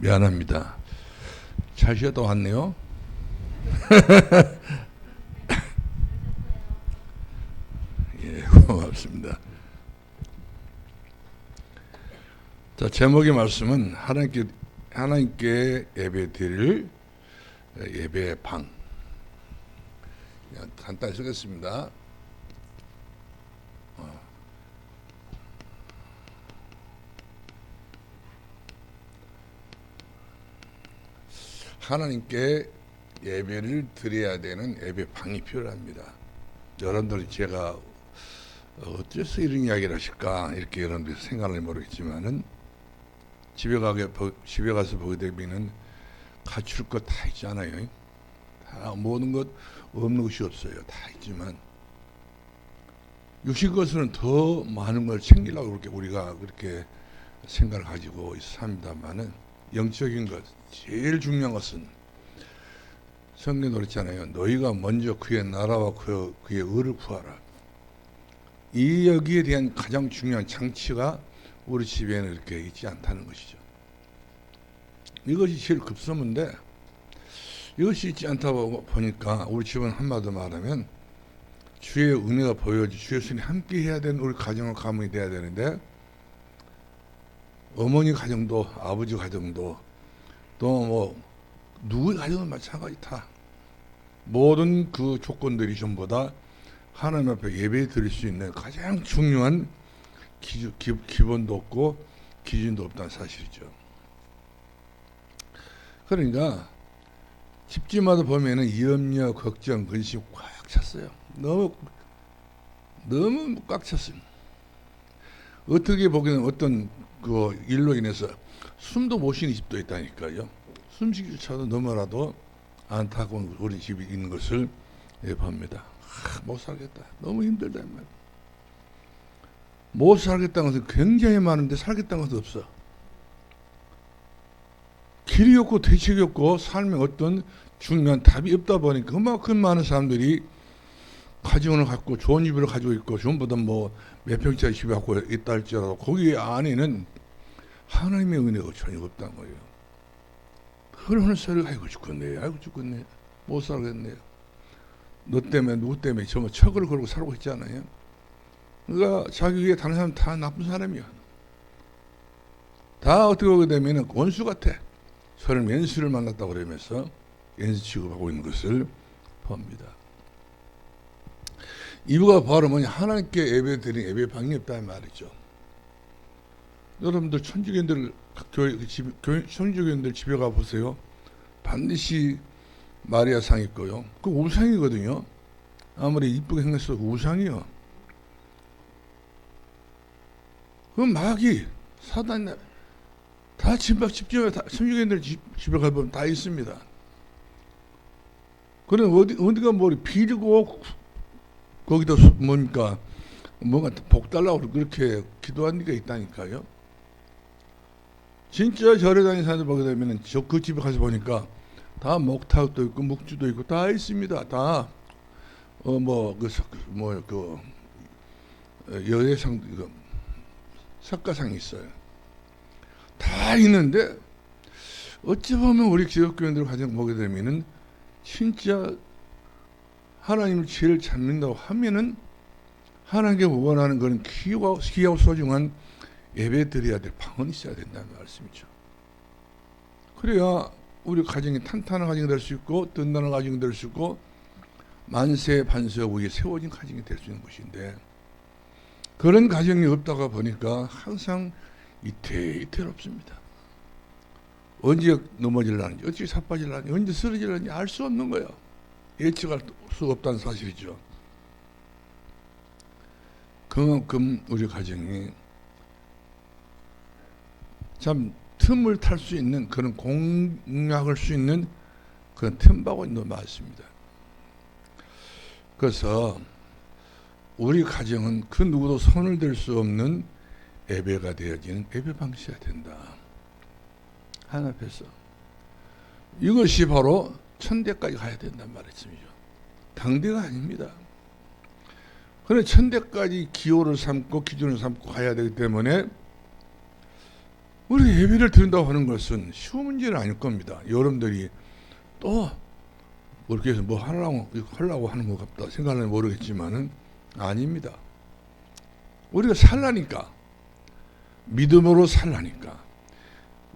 미안합니다. 잘 쉬었다 왔네요. 예, 고맙습니다. 자, 제목의 말씀은 하나님께 예배 드릴 예배 방. 간단히 쓰겠습니다. 하나님께 예배를 드려야 되는 예배 방이 필요합니다. 여러분들이 제가 어째서 이런 이야기를 하실까 이렇게 여러분들이 생각을 모르겠지만은 집에 가서 보게 되면은 갖출 것 다 있잖아요. 다 모든 것 없는 것이 없어요. 다 있지만 육신 것은 더 많은 걸 챙기려고 그렇게 우리가 그렇게 생각을 가지고 있습니다만은 영적인 것 제일 중요한 것은 성경에 그랬잖아요. 너희가 먼저 그의 나라와 그의 의를 구하라. 이 여기에 대한 가장 중요한 장치가 우리 집에는 이렇게 있지 않다는 것이죠. 이것이 제일 급선무인데 이것이 있지 않다고 보니까 우리 집은 한마디로 말하면 주의 은혜가 보여지 주의 손이 함께 해야 되는 우리 가정과 가문이 돼야 되는데 어머니 가정도 아버지 가정도 또 뭐 누구의 가정은 마찬가지 다 모든 그 조건들이 전부 다 하나님 앞에 예배 드릴 수 있는 가장 중요한 기본도 없고 기준도 없다는 사실이죠. 그러니까 집집마다 보면은 염려, 걱정, 근심 꽉 찼어요. 너무 꽉 찼어요. 어떻게 보기에는 어떤 그 일로 인해서 숨도 못 쉬는 집도 있다니까요. 숨쉬기조차도 너무나도 안타까운 우리 집이 있는 것을 봅니다. 못 살겠다. 너무 힘들다. 못 살겠다는 것은 굉장히 많은데 살겠다는 것은 없어. 길이 없고 대책이 없고 삶에 어떤 중요한 답이 없다 보니까 그만큼 많은 사람들이 가정을 갖고 좋은 집을 가지고 있고 전부 뭐 몇 평짜리 집을 갖고 있다 할지라도 거기 안에는 하나님의 은혜가 전혀 없다는 거예요. 그러는 소리가 아이고 죽겠네. 못 살겠네요. 너 때문에 누구 때문에 정말 척을 걸고 살고 있잖아요. 그러니까 자기 위에 다른 사람 다 나쁜 사람이야. 다 어떻게 보게 되면 원수 같아. 저는 왼수를 만났다고 그러면서 왼수 취급하고 있는 것을 봅니다. 이유가 바로 뭐냐, 하나님께 예배 드린 예배 방이 없다는 말이죠. 여러분들 천주교인들 천주교인들 집에 가 보세요. 반드시 마리아상 있고요. 그 우상이거든요. 아무리 이쁘게 생겼어도 우상이요. 그 마귀 사단 다 집집에 천주교인들 집에 가보면 다 있습니다. 그럼 어디가 뭐 비리고 거기다 뭡니까 뭔가 복 달라고 그렇게 기도한 데가 있다니까요. 진짜 절에 다니는 사람들 보게 되면은 그 집에 가서 보니까 다 목탁도 있고 묵주도 있고 다 있습니다. 다 여예상 석가상이 있어요. 다 있는데 어찌 보면 우리 기독교인들 가정 보게 되면은 진짜 하나님을 제일 잘 믿는다고 하면은 하나님께 원하는 그런 귀하고 소중한 예배 드려야 될 방은 있어야 된다는 말씀이죠. 그래야 우리 가정이 탄탄한 가정이 될 수 있고 든든한 가정이 될 수 있고 만세 반석 위에 세워진 가정이 될 수 있는 것인데 그런 가정이 없다가 보니까 항상 이태롭습니다. 언제 넘어질라는지 어떻게 자빠질라는지 언제 쓰러질라는지 알 수 없는 거예요. 예측할 수 없다는 사실이죠. 그만큼 우리 가정이 참 틈을 탈 수 있는 그런 공략할 수 있는 그런 틈바구니 너무 많습니다. 그래서 우리 가정은 그 누구도 손을 댈 수 없는 예배가 되어지는 예배 방식이어야 된다. 하나님 앞에서 이것이 바로 천대까지 가야 된단 말이죠. 당대가 아닙니다. 그런데 천대까지 기호를 삼고 기준을 삼고 가야 되기 때문에 우리 예배를 드린다고 하는 것은 쉬운 문제는 아닐 겁니다. 여러분들이 또 그렇게 해서 뭐 하려고 하는 것 같다 생각은 모르겠지만은 아닙니다. 우리가 살라니까, 믿음으로 살라니까.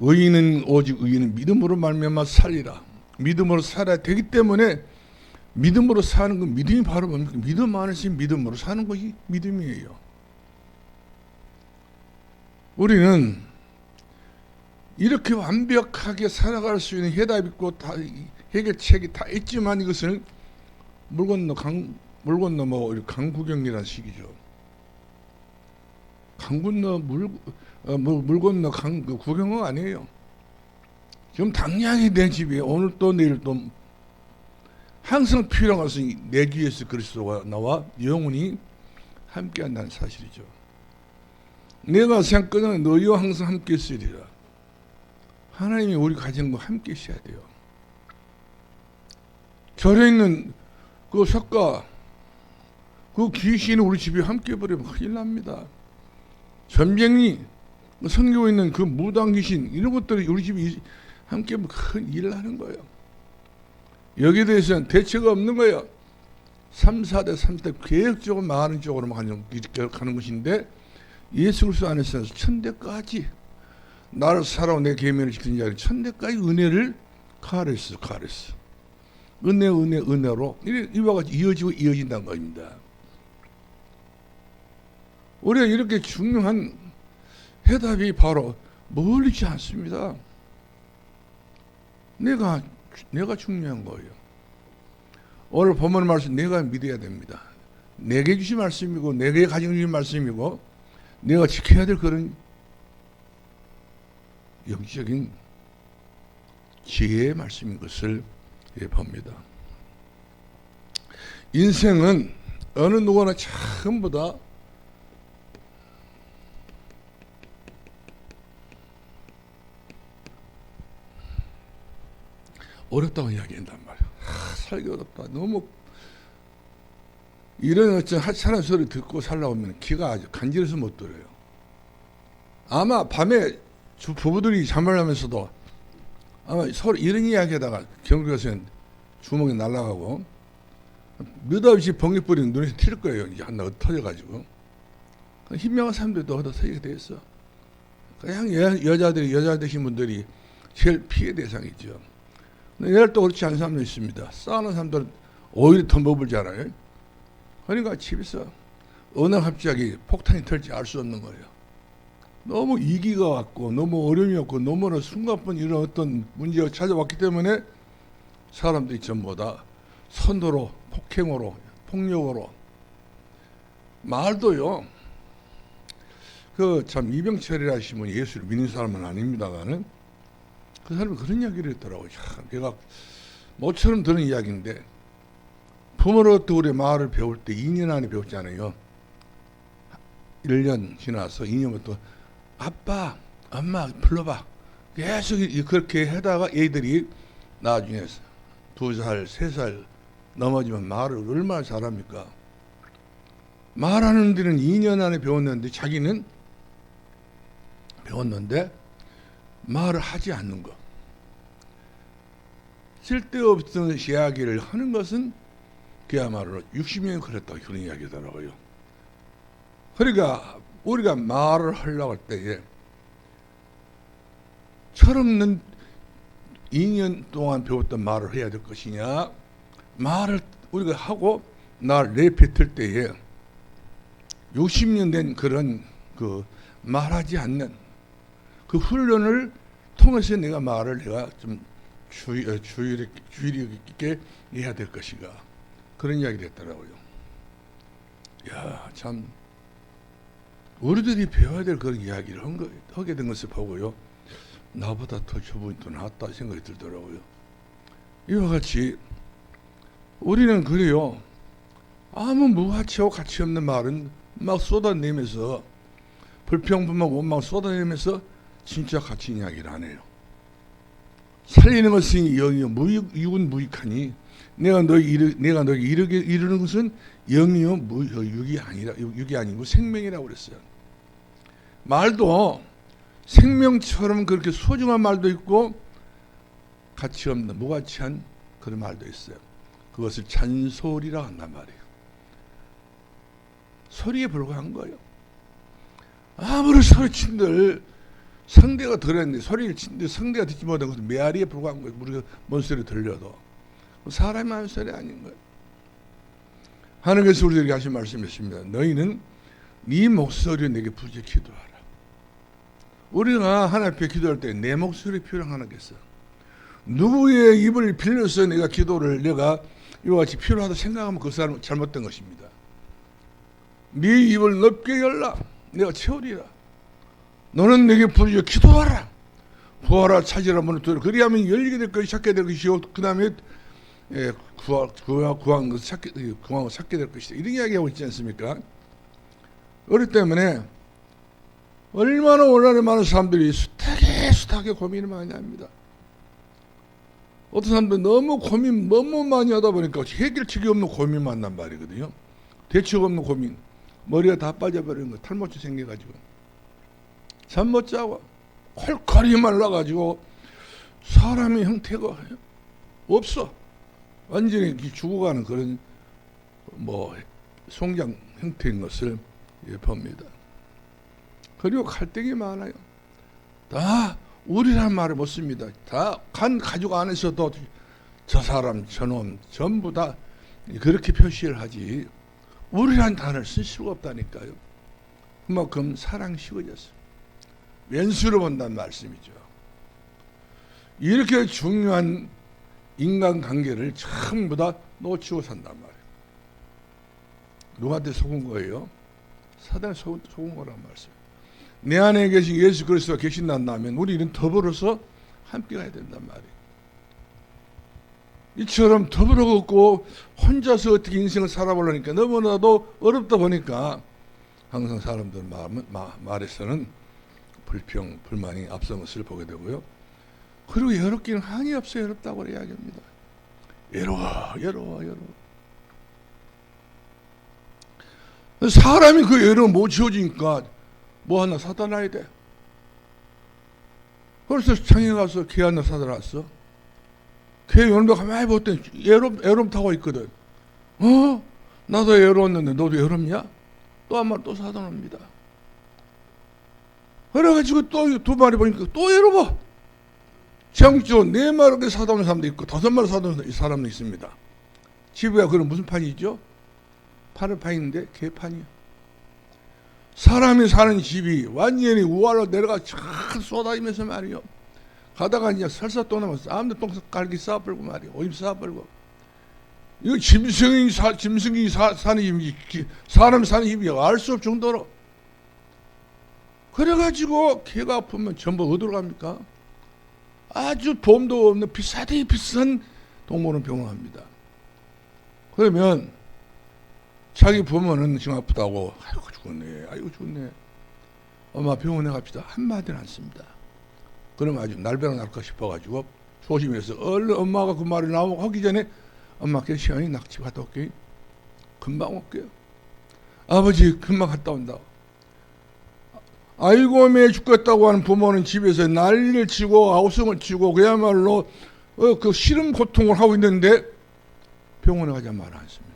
의인은 오직 의인은 믿음으로 말미암아 살리라. 믿음으로 살아야 되기 때문에 믿음으로 사는 건, 믿음이 바로 뭡니까? 믿음 안에서 믿음으로 사는 것이 믿음이에요. 우리는 이렇게 완벽하게 살아갈 수 있는 해답이 있고 다 해결책이 다 있지만 이것을 물 건너 강 구경이라는 식이죠. 강 건너 물 건너 강 구경은 아니에요. 지금 당장이 내 집에 오늘 또 내일 또 항상 필요한 것은 내 귀 예수 그리스도가 나와 영원히 함께한다는 사실이죠. 내가 생각하는 너희와 항상 함께 있으리라. 하나님이 우리 가정과 함께 있어야 돼요. 절에 있는 그 석가, 그 귀신이 우리 집에 함께 버리면 큰일 납니다. 전쟁이, 성교에 있는 그 무당 귀신, 이런 것들이 우리 집에 함께 하면 큰 일을 하는 거예요. 여기에 대해서는 대처가 없는 거예요. 3, 4대, 3대 계획적으로 망하는 쪽으로만 가는 것인데, 예수 그리스도 안에서 천대까지 나를 살아온 내 계명을 지키는 자를 천대까지 은혜를 가르쳤어. 은혜로 이와 같이 이어지고 이어진다는 것입니다. 우리가 이렇게 중요한 해답이 바로 멀지 않습니다. 내가 중요한 거예요. 오늘 본문 말씀 내가 믿어야 됩니다. 내게 주신 말씀이고 내게 가정 주신 말씀이고 내가 지켜야 될 그런 영적인 지혜의 말씀인 것을 봅니다. 인생은 어느 누구나 전부 다 어렵다고 이야기한단 말이야. 살기 어렵다. 너무 이런 어떤 하찮은 소리 듣고 살라오면 귀가 아주 간지러서 못 들어요. 아마 밤에 부부들이 잠을 하면서도 아마 서로 이런 이야기하다가 경찰서는 주먹이 날아가고 느닷없이 번개불이 눈에서 튈 거예요. 이제 하나 흩어져가지고 현명한 사람들도 흩어지게 돼 있어. 그냥 여자 되신 분들이 제일 피해 대상이죠. 얘를 또 그렇지 않은 사람도 있습니다. 싸우는 사람들은 오히려 더 먹을 줄 알아요. 그러니까 집에서 어느 갑자기 폭탄이 털지 알 수 없는 거예요. 너무 위기가 왔고 너무 어려움이 왔고 너무나 숨가쁜 이런 어떤 문제가 찾아왔기 때문에 사람들이 전부 다 선도로, 폭행으로, 폭력으로, 말도요. 그 참 이병철이라시면 예수를 믿는 사람은 아닙니다만은 그 사람이 그런 이야기를 했더라고요. 내가 모처럼 들은 이야기인데 부모로부터 우리 말을 배울 때 2년 안에 배웠잖아요. 1년 지나서 2년부터 아빠, 엄마 불러봐. 계속 그렇게 하다가 애들이 나중에 2살, 3살 넘어지면 말을 얼마나 잘합니까? 말하는 데는 2년 안에 배웠는데 자기는 배웠는데 말을 하지 않는 것. 쓸데없던 이야기를 하는 것은 그야말로 60년이 걸렸다고 그런 이야기더라고요. 그러니까 우리가 말을 하려고 할 때에 철없는 2년 동안 배웠던 말을 해야 될 것이냐, 말을 우리가 하고 날 내뱉을 때에 60년 된 그런 그 말하지 않는 그 훈련을 통해서 내가 말을 내가 좀 주의력 있게 해야 될 것인가, 그런 이야기를 했더라고요. 야, 참 우리들이 배워야 될 그런 이야기를 하게 된 것을 보고요, 나보다 더 저분이 더 낫다 생각이 들더라고요. 이와 같이 우리는 그래요. 아무 무가치하고 가치 없는 말은 막 쏟아내면서 불평불만 원망 쏟아내면서 진짜 가치 이야기를 안 해요. 살리는 것은 영이요 육은 무익하니 내가 너희 이르는 것은 영이요 육이 아니고 생명이라고 그랬어요. 말도 생명처럼 그렇게 소중한 말도 있고 가치 없는 무가치한 그런 말도 있어요. 그것을 잔소리라 한단 말이에요. 소리에 불과한 거예요. 아무리 소리친들 상대가 들었는데 소리를 치는데 상대가 듣지 못한 것은 메아리에 불과한 거예요. 우리가 뭔 소리 들려도 사람이 하는 소리 아닌 거예요. 하나님께서 우리에게 하신 말씀이 있습니다. 너희는 네 목소리를 내게 부르짖어 기도하라. 우리가 하나님 앞에 기도할 때 내 목소리 필요하겠어. 누구의 입을 빌려서 내가 기도를 내가 이와 같이 필요하다 생각하면 그 사람은 잘못된 것입니다. 네 입을 넓게 열라. 내가 채우리라. 너는 내게 부르짖어 기도하라. 구하라 찾으라 문을 두드려. 그리하면 열리게 될 것이 찾게 될 것이요. 그 다음에 구한 것을 찾게 될 것이다. 이런 이야기하고 있지 않습니까? 그렇기 때문에 얼마나 오늘날에 많은 사람들이 수탁에 고민을 많이 합니다. 어떤 사람들은 너무 많이 하다 보니까 해결책이 없는 고민 만난 말이거든요. 대책 없는 고민. 머리가 다 빠져버리는 거. 탈모치 생겨가지고. 잠 못 자고 콜콜이 말라가지고 사람의 형태가 없어. 완전히 죽어가는 그런 송장 형태인 것을 봅니다. 그리고 갈등이 많아요. 다 우리란 말을 못 씁니다. 다 가족 안에서도 저 사람 저놈 전부 다 그렇게 표시를 하지 우리란 단어를 쓸 수가 없다니까요. 그만큼 사랑이 식어졌어요. 왼수로 본다는 말씀이죠. 이렇게 중요한 인간관계를 전부 다 놓치고 산단 말이에요. 누구한테 속은 거예요? 사단에 속은 거란 말씀이에요. 내 안에 계신 예수 그리스도가 계신다면 우리는 더불어서 함께 가야 된단 말이에요. 이처럼 더불어 걷고 혼자서 어떻게 인생을 살아보려니까 너무나도 어렵다 보니까 항상 사람들 말에서는 불평, 불만이 앞선 것을 보게 되고요. 그리고 외롭기는 한이 없어 외롭다고 이야기합니다. 외로워. 사람이 그 외로움 못 채워지니까 뭐 하나 사다 놔야 돼. 그래서 창에 가서 개 하나 사다 놨어. 개 열매 가만히 봤더니 외로움 타고 있거든. 나도 외로웠는데 너도 외롭냐? 또 한 마리 또 사다 놉니다. 그래가지고 또 두 마리 보니까 또 외로워. 정주 4마리 사다 놓은 사람도 있고 5마리 사다 놓은 사람도 있습니다. 집에 그럼 무슨 판이죠? 파는판인데 개판이야. 사람이 사는 집이 완전히 우하로 내려가 쫙 쏟아지면서 말이요. 가다가 이제 설사 또 나면서 아무도 똥갈기 쌓아버리고 말이요. 오줌 쌓아버리고. 이거 짐승이 사는 집인지 사람이 사는 집이 알 수 없을 정도로. 그래가지고 개가 아프면 전부 어디로 갑니까? 아주 보험도 없는 비싸디 비싼 동물원 병원 갑니다. 그러면 자기 부모는 지금 아프다고 아이고 죽었네 엄마 병원에 갑시다 한마디는 안 씁니다. 그러면 아주 날벼락 날까 싶어가지고 조심해서 얼른 엄마가 그 말을 하기 전에 엄마께 시간이 낙지 갔다 올게요. 금방 올게요. 아버지 금방 갔다 온다. 아이고 매 죽겠다고 하는 부모는 집에서 난리를 치고 아우성을 치고 그야말로 그 싫은 고통을 하고 있는데 병원에 가자 말 안 씁니다.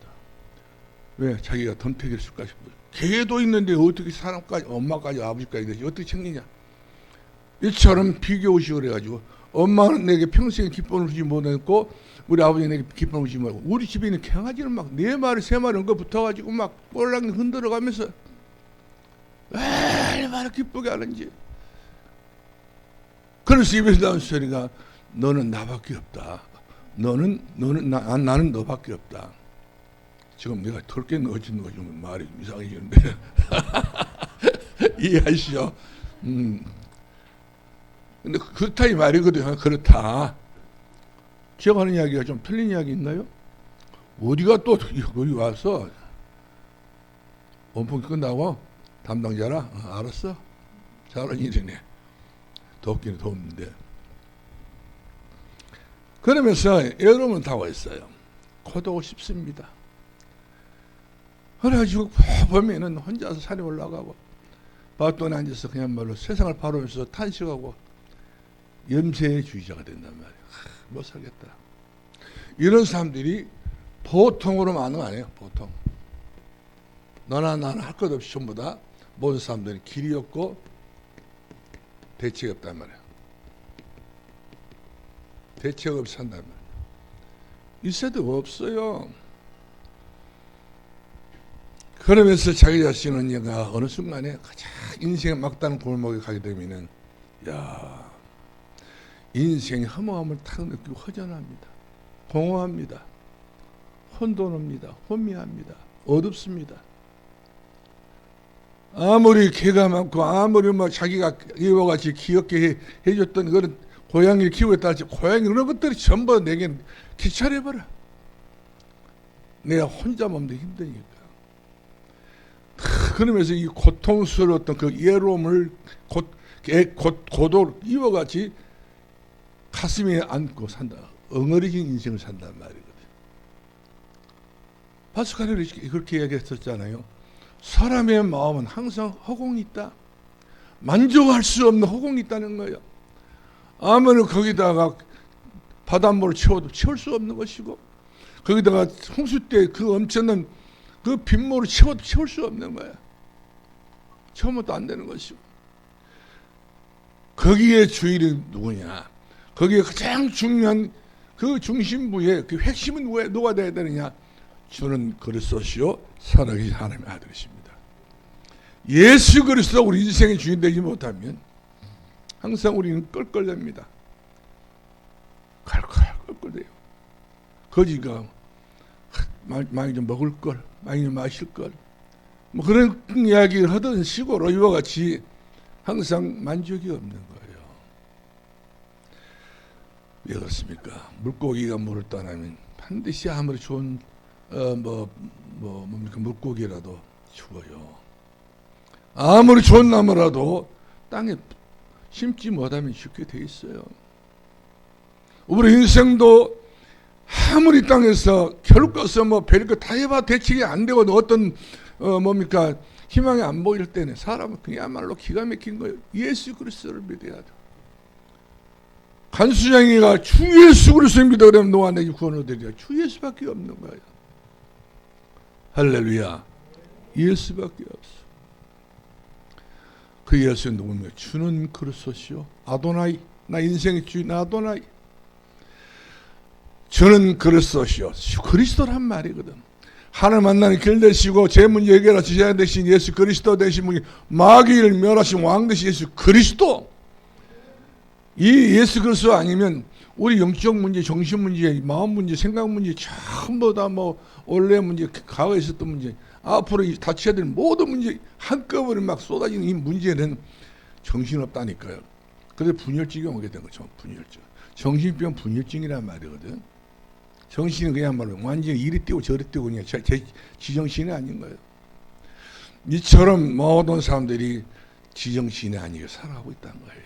왜? 자기가 덤태기를 쓸까 싶어요. 개도 있는데 어떻게 사람까지 엄마까지 아버지까지 되지 어떻게 챙기냐. 이처럼 비교의식을 해가지고 엄마는 내게 평생에 기쁨을 주지 못했고 우리 아버지는 내게 기쁨을 주지 못하고 우리 집에 있는 강아지는 막 4마리 3마리 엉거 붙어가지고 막 꼴랑 흔들어가면서 얼마나 기쁘게 하는지. 그래서 입에서 나온 소리가 너는 나밖에 없다. 나는 너밖에 없다. 지금 내가 털게 넣어진 거 좀 말이 좀 이상해지는데 이해하시죠? 근데 그렇다 이 말이거든요. 그렇다. 기억하는 이야기가 좀 틀린 이야기 있나요? 어디가 또 여기 와서 원풍이 끝나고 담당자라? 알았어. 잘하는 일이네. 덥기는 덥는데. 그러면서 여름은 타고 있어요. 코도 싶습니다. 그래가지고 보면은 혼자서 산에 올라가고 바톤에 앉아서 그냥말로 세상을 바라보면서 탄식하고 염세주의자가 된단 말이에요. 못 살겠다. 이런 사람들이 보통으로 많은 거 아니에요. 보통. 너나 나나 할 것 없이 전부 다 모든 사람들이 길이 없고 대책이 없단 말이에요. 대책 없이 산단 말이에요. 있어도 없어요. 그러면서 자기 자신은 얘가 어느 순간에 가장 인생의 막다른 골목에 가게 되면은 야, 인생의 허무함을 탁 느끼고 허전합니다. 공허합니다. 혼돈합니다. 혼미합니다. 어둡습니다. 아무리 개가 많고 아무리 뭐 자기가 이와 같이 귀엽게 해줬던 그런 고양이를 키우겠다 할지 고양이 그런 것들이 전부 내게 귀찮아버려. 내가 혼자 몸도 힘드니까. 그러면서 이 고통스러웠던 그 외로움을 고독 이와 같이 가슴에 안고 산다. 엉어리진 인생을 산단 말이거든. 파스칼이 그렇게 이야기했었잖아요. 사람의 마음은 항상 허공이 있다. 만족할 수 없는 허공이 있다는 거예요. 아무리 거기다가 바닷물을 채워도 채울 수 없는 것이고 거기다가 홍수 때 그 엄청난 그 빗물을 채워도 채울 수 없는 거야. 채우면 안 되는 것이고 거기에 주인이 누구냐. 거기에 가장 중요한 그 중심부에 그 핵심은 왜 누가 돼야 되느냐. 주는 그리스도시요 살아계신 하나님의 아들이십니다. 예수 그리스도 우리 인생의 주인 되지 못하면 항상 우리는 껄껄댑니다. 껄껄대요. 거지가 많이 좀 먹을 걸, 많이 좀 마실 걸, 뭐 그런 이야기를 하던 식으로 이와 같이 항상 만족이 없는 거예요. 왜 그렇습니까? 물고기가 물을 떠나면 반드시 아무리 좋은 뭡니까 물고기라도 죽어요. 아무리 좋은 나무라도 땅에 심지 못하면 죽게 돼 있어요. 우리 인생도 아무리 땅에서 결국서 뭐 별거 다 해봐 대책이 안 되고 어떤 뭡니까 희망이 안 보일 때는 사람은 그야말로 기가 막힌 거예요. 예수 그리스도를 믿어야 돼. 간수장이가 주 예수 그리스도를 믿어 그러면 너와 내게 구원을 드리라. 주 예수밖에 없는 거예요. 할렐루야. 예수밖에 없어. 그 예수는 누구냐? 주는 그리스도시요 아도나이. 나 인생의 주인 아도나이. 주는 그리스도시요. 그리스도란 말이거든. 하나님 만나는 길 되시고 제 문제 해결하시는 대신 예수 그리스도 되신 분이 마귀를 멸하신 왕 되신 예수 그리스도. 이 예수 그리스도 아니면 우리 영적 문제, 정신 문제, 마음 문제, 생각 문제 전부 다 뭐 원래 문제, 과거에 있었던 문제, 앞으로 닥쳐야 될 모든 문제 한꺼번에 막 쏟아지는 이 문제는 정신없다니까요. 그래서 분열증이 오게 된 거죠. 분열증. 정신병 분열증이란 말이거든. 정신은 그야말로 완전히 이리 뛰고 저리 뛰고 그냥 제 지정신이 아닌 거예요. 이처럼 모든 사람들이 지정신이 아니게 살아가고 있다는 거예요.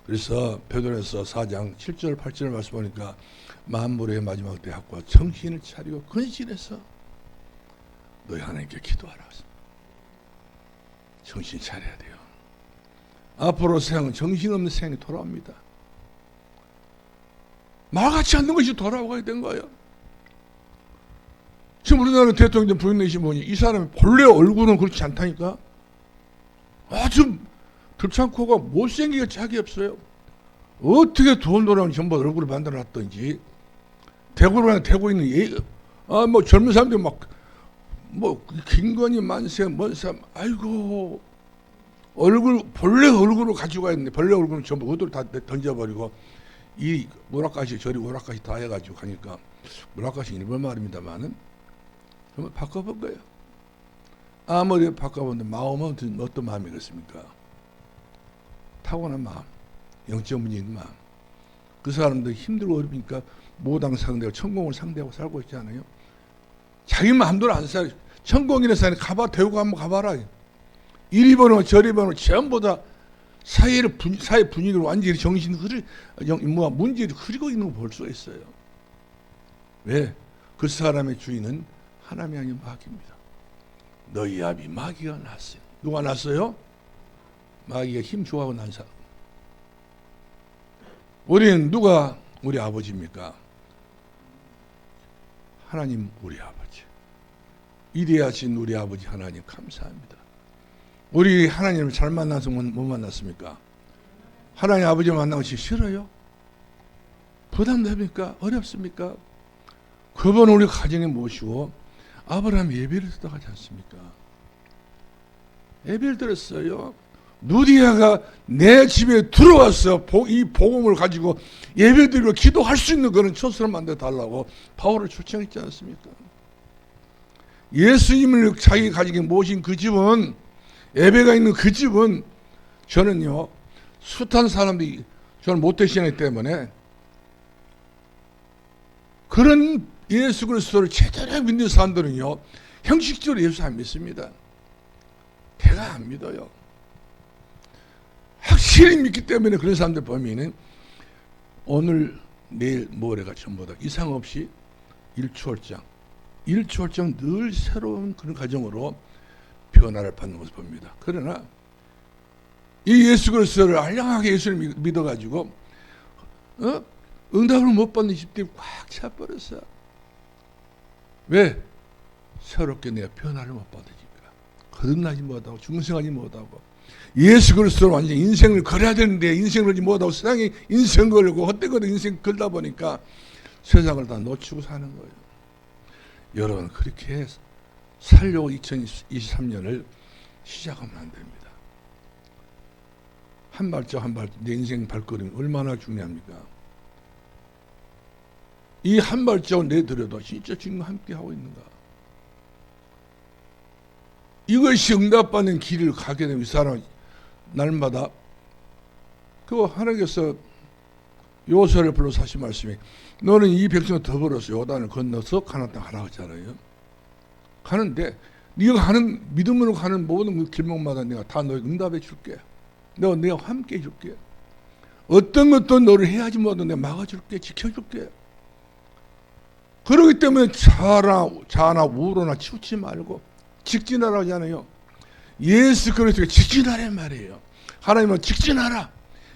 그래서 베드로전서 4장 7절 8절 말씀 보니까 만물의 마지막 때 학과 정신을 차리고 근신해서 너희 하나님께 기도하라. 정신 차려야 돼요. 앞으로 세상은 정신없는 세상이 돌아옵니다. 말같지 않는 것이 돌아오게 된 거예요. 지금 우리나라 대통령 부인되신 분이 이 사람이 본래 얼굴은 그렇지 않다니까. 아주 들창코가 못생기게 짝이 없어요. 어떻게 돈 돌아오는 전부 얼굴을 만들어놨던지 대구로 대고 있는 뭐 젊은 사람들 뭐 김건희 만세 뭔 사람 아이고 얼굴 본래 얼굴을 가지고 있는데 본래 얼굴은 전부 의도를 다 던져버리고 이 오락가시 저리 오락가시 다 해가지고 가니까 오락가시 일본 말입니다만은 정말 바꿔본 거예요. 아무리 바꿔본데 마음은 어떤 마음이겠습니까? 타고난 마음, 영적 문제 있는 마음. 그 사람들 힘들고 어려우니까 모당 상대하고 천공을 상대하고 살고 있지 않아요? 자기 마음대로 안 살아요. 천공이나 사는 대우가 한번 가봐라. 이리 보는 저리 보는 전부 다 사회 분위기를 완전히 정신 문제를 흐리고 있는 걸 볼 수가 있어요. 왜? 그 사람의 주인은 하나님이 아닌 마귀입니다. 너희 아비 마귀가 났어요. 누가 낳았어요? 마귀가 힘 좋아하고 난 사람. 우리는 누가 우리 아버지입니까? 하나님 우리 아버지. 위대하신 우리 아버지 하나님 감사합니다. 우리 하나님을 잘 만나서 못 만났습니까? 하나님 아버지 만나고 싫어요? 부담됩니까? 어렵습니까? 그분 우리 가정에 모시고 아브라함 예배를 드리다 하지 않습니까? 예배를 드렸어요. 누디아가 내 집에 들어와서 이 복음을 가지고 예배드리고 기도할 수 있는 그런 처소를 만들어 달라고 바울을 초청했지 않습니까? 예수님을 자기 가정에 모신 그 집은, 예배가 있는 그 집은, 저는요 숱한 사람들이 저는 모태신앙이기 때문에 그런 예수 그리스도를 제대로 믿는 사람들은요 형식적으로 예수 안 믿습니다. 제가 안 믿어요. 확실히 믿기 때문에 그런 사람들 보면은 오늘 내일 모레가 전부 다 이상 없이 일추월장 늘 새로운 그런 과정으로 변화를 받는 것을 봅니다. 그러나 이 예수 그리스도를 알량하게 예수를 믿어가지고 응답을 못 받는 집들이 꽉 차버렸어. 왜? 새롭게 내가 변화를 못 받으니까. 거듭나지 못하고 중생하지 못하고 예수 그리스도로 완전 인생을 걸어야 되는데 인생을 걸지 못하고 세상에 인생 걸고 헛되거든 인생 걸다 보니까 세상을 다 놓치고 사는 거예요. 여러분 그렇게 살려고 2023년을 시작하면 안 됩니다. 한 발짝 한 발짝 내 인생 발걸음이 얼마나 중요합니까? 이 한 발짝을 내더라도 진짜 지금 함께 하고 있는가? 이것이 응답받는 길을 가게 되면 이 사람은 날마다 그 하나님께서 요소를 불러서 하신 말씀이 너는 이 백성을 더불어서 요단을 건너서 가나안 땅 가라 하잖아요. 가는데 네가 가는 믿음으로 가는 모든 그 길목마다 내가 다 너에게 응답해 줄게. 내가 함께 해 줄게. 어떤 것도 너를 해야지 못하도 내가 막아줄게. 지켜줄게. 그렇기 때문에 자나 우로나 치우치지 말고 직진하라 하잖아요. 예수 그리스도가 직진하란 말이에요. 하나님은 직진하라.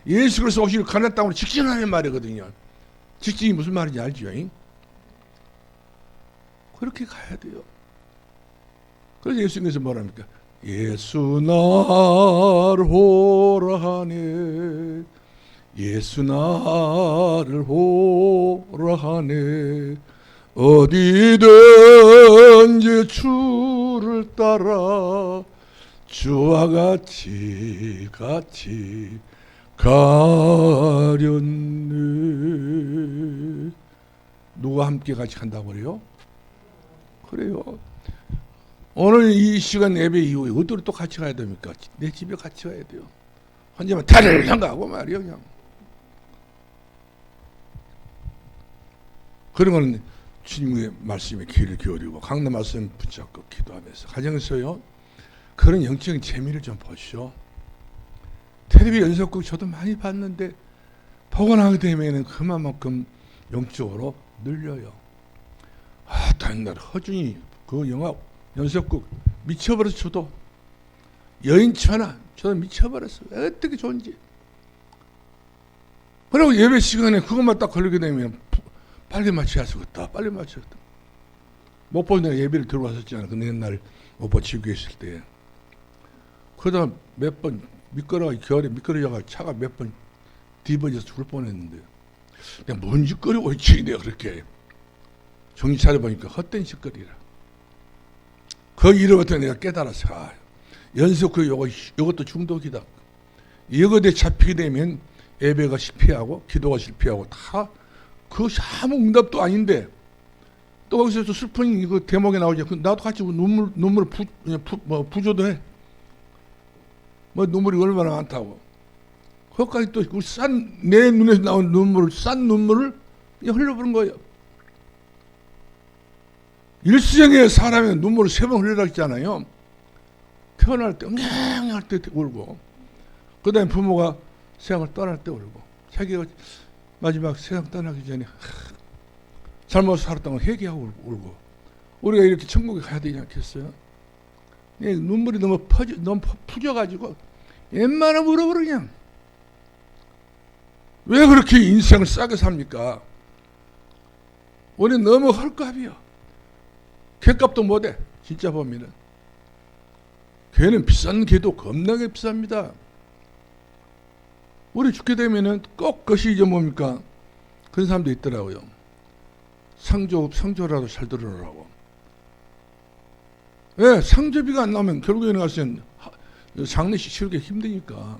예수 그리스도 오시길 가나안 땅으로 직진하란 말이거든요. 직진이 무슨 말인지 알죠? 그렇게 가야 돼요. 그래서 예수님께서 뭐랍니까? 예수 나를 보라 하네. 예수 나를 보라 하네. 어디든지 주를 따라 주와 같이 가련네. 누가 함께 같이 간다고 그래요? 그래요. 오늘 이 시간 예배 이후에 어디로 또 같이 가야 됩니까? 내 집에 같이 가야 돼요. 혼자만 다리를 가고 말이요. 그냥. 그런 건 주님의 말씀에 귀를 기울이고 강단 말씀 붙잡고 기도하면서 가정에서요. 그런 영적인 재미를 좀 보시오. 텔레비 연속극 저도 많이 봤는데 보고 나게 되면 그만큼 영적으로 늘려요. 다른 날 허준이 그 영화 연속극 미쳐버렸어. 저도 여인천하 저도 미쳐버렸어요. 어떻게 좋은지. 그리고 예배 시간에 그것만 딱 걸리게 되면 빨리 마쳐야 쓰겠다. 빨리 마쳐야겠다. 목포 내가 예배를 들어왔었잖아. 그 옛날 목포 지구에 있을 때. 그러다 몇 번 미끄러워 겨울에 미끄러져가 차가 몇 번 뒤집어져서 죽을 뻔했는데 내가 뭔 짓거리고 있지 내가 그렇게 정신 차려보니까 헛된 짓거리라. 그 이후부터 내가 깨달았어. 연속 요것도 중독이다. 이것에 잡히게 되면 예배가 실패하고 기도가 실패하고 다 그 아무 응답도 아닌데 또 거기서 또 슬픈 이거 대목에 나오지. 나도 같이 눈물 부조도 해. 뭐 눈물이 얼마나 많다고. 그것까지 또 내 눈에서 나온 싼 눈물을 흘려보는 거예요. 일생에 사람의 눈물을 3번 흘리라 했잖아요. 태어날 때 엉냥할 때 울고, 그 다음에 부모가 세상을 떠날 때 울고, 자기가 마지막 세상 떠나기 전에 잘못 살았던 걸 회개하고 울고. 우리가 이렇게 천국에 가야 되지 않겠어요? 눈물이 너무 푸져가지고 웬만하면 울어버려 그냥. 왜 그렇게 인생을 싸게 삽니까? 우리 너무 헐값이요. 갯값도 못해. 진짜 보면은 개는 비싼 개도 겁나게 비쌉니다. 우리 죽게 되면은 꼭 그것이 이제 뭡니까? 그런 사람도 있더라고요. 상조라도 잘 들어오라고. 왜? 상조비가 안 나오면 결국에는 가서는 장례식 치르기 힘드니까.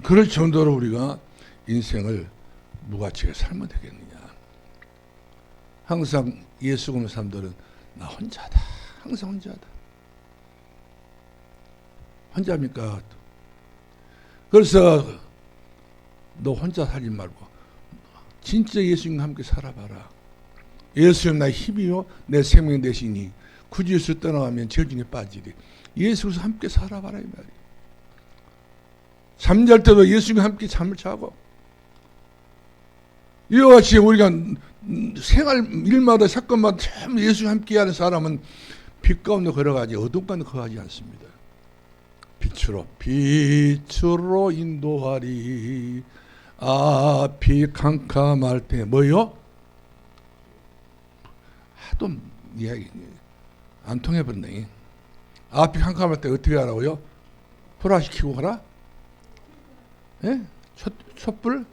그럴 정도로 우리가 인생을 무가치하게 살면 되겠느냐. 항상 예수 믿는 사람들은 나 혼자다. 항상 혼자다. 혼자입니까? 그래서 너 혼자 살지 말고 진짜 예수님과 함께 살아봐라. 예수님 나의 힘이요 내 생명 되시니 굳이 예수 떠나가면 죄 중에 빠지리. 예수와 함께 살아봐라 이 말이에요. 잠잘 때도 예수님과 함께 잠을 자고 이와 같이 우리가 생활 일마다 사건마다 참 예수와 함께하는 사람은 빛 가운데 걸어가지 어둠 가운데 걸어가지 않습니다. 빛으로 인도하리. 앞이 캄캄할 때 뭐요? 하도 이야기 안 통해버렸네. 앞이 캄캄할 때 어떻게 하라고요? 불화시키고 가라? 예? 촛불?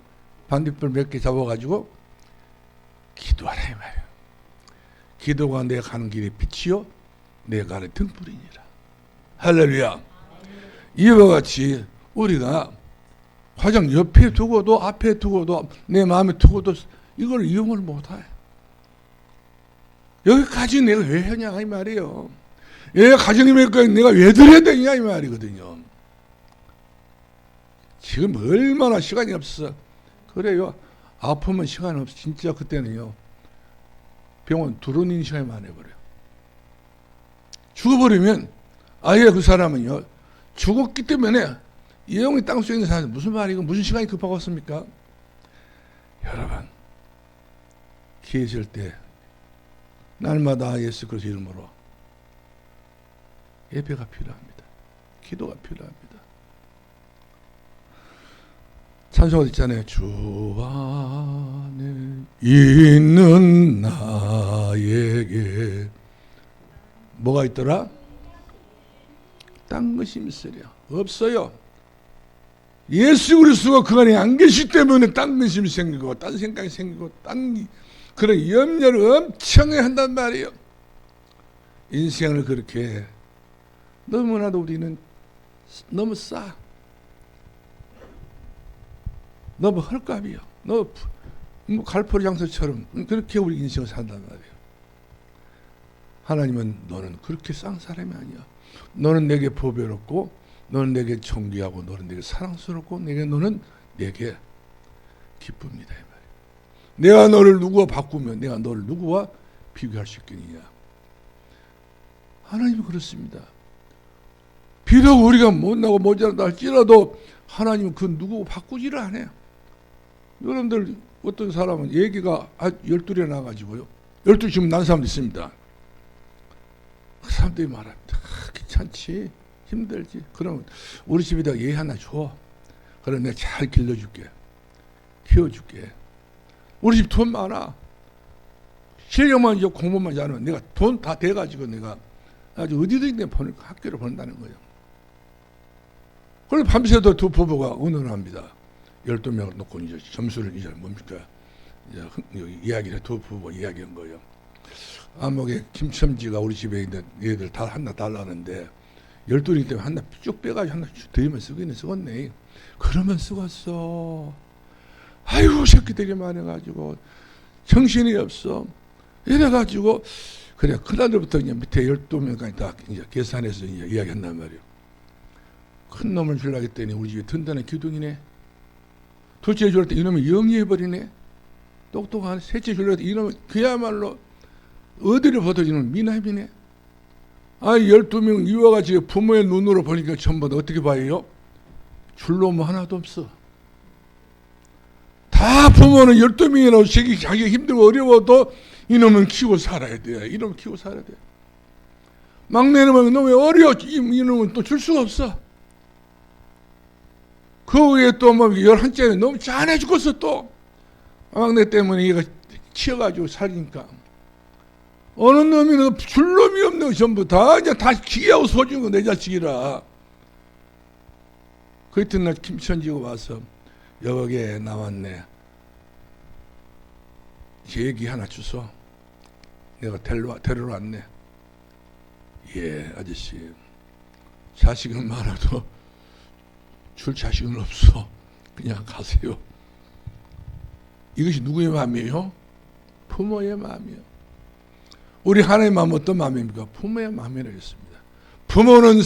반딧불 몇 개 잡아가지고 기도하라 이 말이에요. 기도가 내가 가는 길에 빛이요 내가 가는 등불이니라. 할렐루야. 이와 같이 우리가 화장 옆에 두고도 앞에 두고도 내 마음에 두고도 이걸 이용을 못해. 여기까지 내가 왜 하냐 이 말이에요. 얘 가정이 몇까지 내가 왜 들어야 되냐 이 말이거든요. 지금 얼마나 시간이 없어. 그래요. 아프면 시간이 없어. 진짜 그때는요. 병원 들어오는 시간이 많아버려요. 죽어버리면 아예 그 사람은요. 죽었기 때문에 영이 땅속에 있는 사람 무슨 말이고 무슨 시간이 급하겠습니까? 여러분 기회 있을 때 날마다 예수 그리스도 이름으로 예배가 필요합니다. 기도가 필요합니다. 찬송가 있잖아요. 주 안에 있는 나에게 뭐가 있더라? 딴 것이 있으랴. 없어요. 예수 그리스도가 그 안에 안 계시기 때문에 딴 것이 생기고 딴 생각이 생기고 딴 그런 염려를 엄청 한단 말이에요. 인생을 그렇게 너무나도 우리는 너무 싸. 너무 헐값이요. 너무 갈포리 장소처럼 그렇게 우리 인생을 산단 말이에요. 하나님은 너는 그렇게 싼 사람이 아니야. 너는 내게 보배롭고 너는 내게 존귀하고 너는 내게 사랑스럽고 너는 내게 기쁩니다. 이 말이에요. 내가 너를 누구와 바꾸면 내가 너를 누구와 비교할 수 있겠느냐. 하나님은 그렇습니다. 비록 우리가 못나고 모자란다 할지라도 하나님은 그 누구 바꾸지를 않아요. 여러분들 어떤 사람은 얘기가 12에 나가지고요. 12 지금 난 사람도 있습니다. 그 사람들이 말합니다. 귀찮지 힘들지. 그러면 우리 집에다가 얘 하나 줘. 그럼 내가 잘 길러줄게. 키워줄게. 우리 집 돈 많아. 실력만 이제 공부만 잘하면 내가 돈 다 돼가지고 내가 아주 어디든지 내 학교를 보낸다는 거예요. 그래서 밤새도 두 부부가 의논합니다. 12명을 놓고 이제 점수를 이제 뭡니까? 이제 이야기를 두 부부가 이야기한 거예요. 암흑에 김첨지가 우리 집에 있는 얘들 다 하나 달라는데 12명 때문에 하나 쭉 빼가지고 하나 쭉 드리면 쓰기는 쓰겠네. 그러면 쓰겠어. 아이고 새끼들이 많아가지고 정신이 없어. 이래가지고 그래 큰아들부터 이제 밑에 12명까지 다 이제 계산해서 이제 이야기한단 말이에요. 큰 놈을 주려고 했더니 우리 집에 든든한 기둥이네. 둘째 줄 때 이놈이 영리해버리네. 똑똑한 셋째 주려고 했더니 이놈은 그야말로 어디를 봐도 이놈은 미남이네. 12명 이와 같이 부모의 눈으로 보니까 전부 다 어떻게 봐요? 줄놈은 하나도 없어. 다 부모는 12명이라고 자기가 힘들고 어려워도 이놈은 키우고 살아야 돼. 이놈은 키우고 살아야 돼. 막내는 너무 어려. 이놈은 또 줄 수가 없어. 그 위에 또 뭐 11째는 너무 짠해 죽겠어 또. 막내 때문에 얘가 치여가지고 살니까. 어느 놈이 줄 놈이 없는 거 전부 다 이제 다 기계하고 소중한 거 내 자식이라. 그 이튿날 김천지가 와서 여기에 나왔네. 얘기 하나 주소. 내가 데리러 왔네. 예, 아저씨. 자식은 많아도 줄 자식은 없어. 그냥 가세요. 이것이 누구의 마음이에요? 부모의 마음이에요. 우리 하나님의 마음은 어떤 마음입니까? 부모의 마음이라고 했습니다. 부모는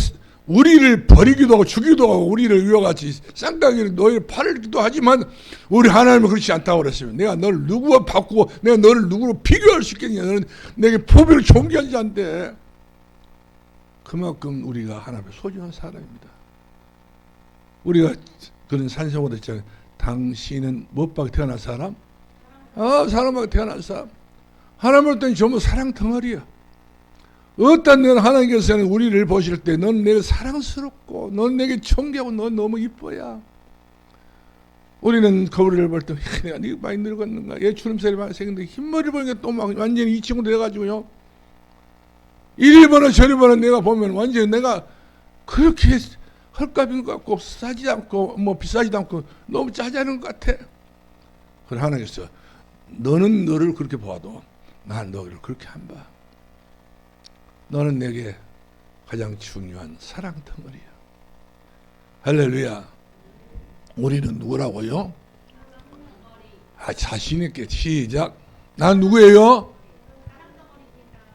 우리를 버리기도 하고 주기도 하고 우리를 위와 같이 쌍둥이를 너희를 팔기도 하지만 우리 하나님은 그렇지 않다고 그랬습니다. 내가 너를 누구와 바꾸고 내가 너를 누구로 비교할 수 있겠냐. 너는 내게 포비를 존경하지 않대. 그만큼 우리가 하나님의 소중한 사람입니다. 우리가 그런 산성으로 했잖아요. 당신은 무엇밖에 태어난 사람? 사람밖에 태어난 사람. 하나님을 때는 전부 사랑 덩어리야. 어떤 넌 하나님께서는 우리를 보실 때 넌 내가 사랑스럽고 넌 내게 존경하고 넌 너무 이뻐야. 우리는 거울을 볼 때 내가 네가 많이 늙었는가. 얘 주름살이 많이 생겼는데 흰머리 보니까 또 막 완전히 이 친구 돼가지고요. 이리 보나 저리 보나 내가 보면 완전히 내가 그렇게 헐값인 것 같고 싸지 않고 뭐 비싸지도 않고 너무 짜자는 것 같아. 그래 하나님께서 너는 너를 그렇게 봐도 난 너를 그렇게 안 봐. 너는 내게 가장 중요한 사랑 덩어리야. 할렐루야. 우리는 누구라고요? 자신 있게 시작. 난 누구예요?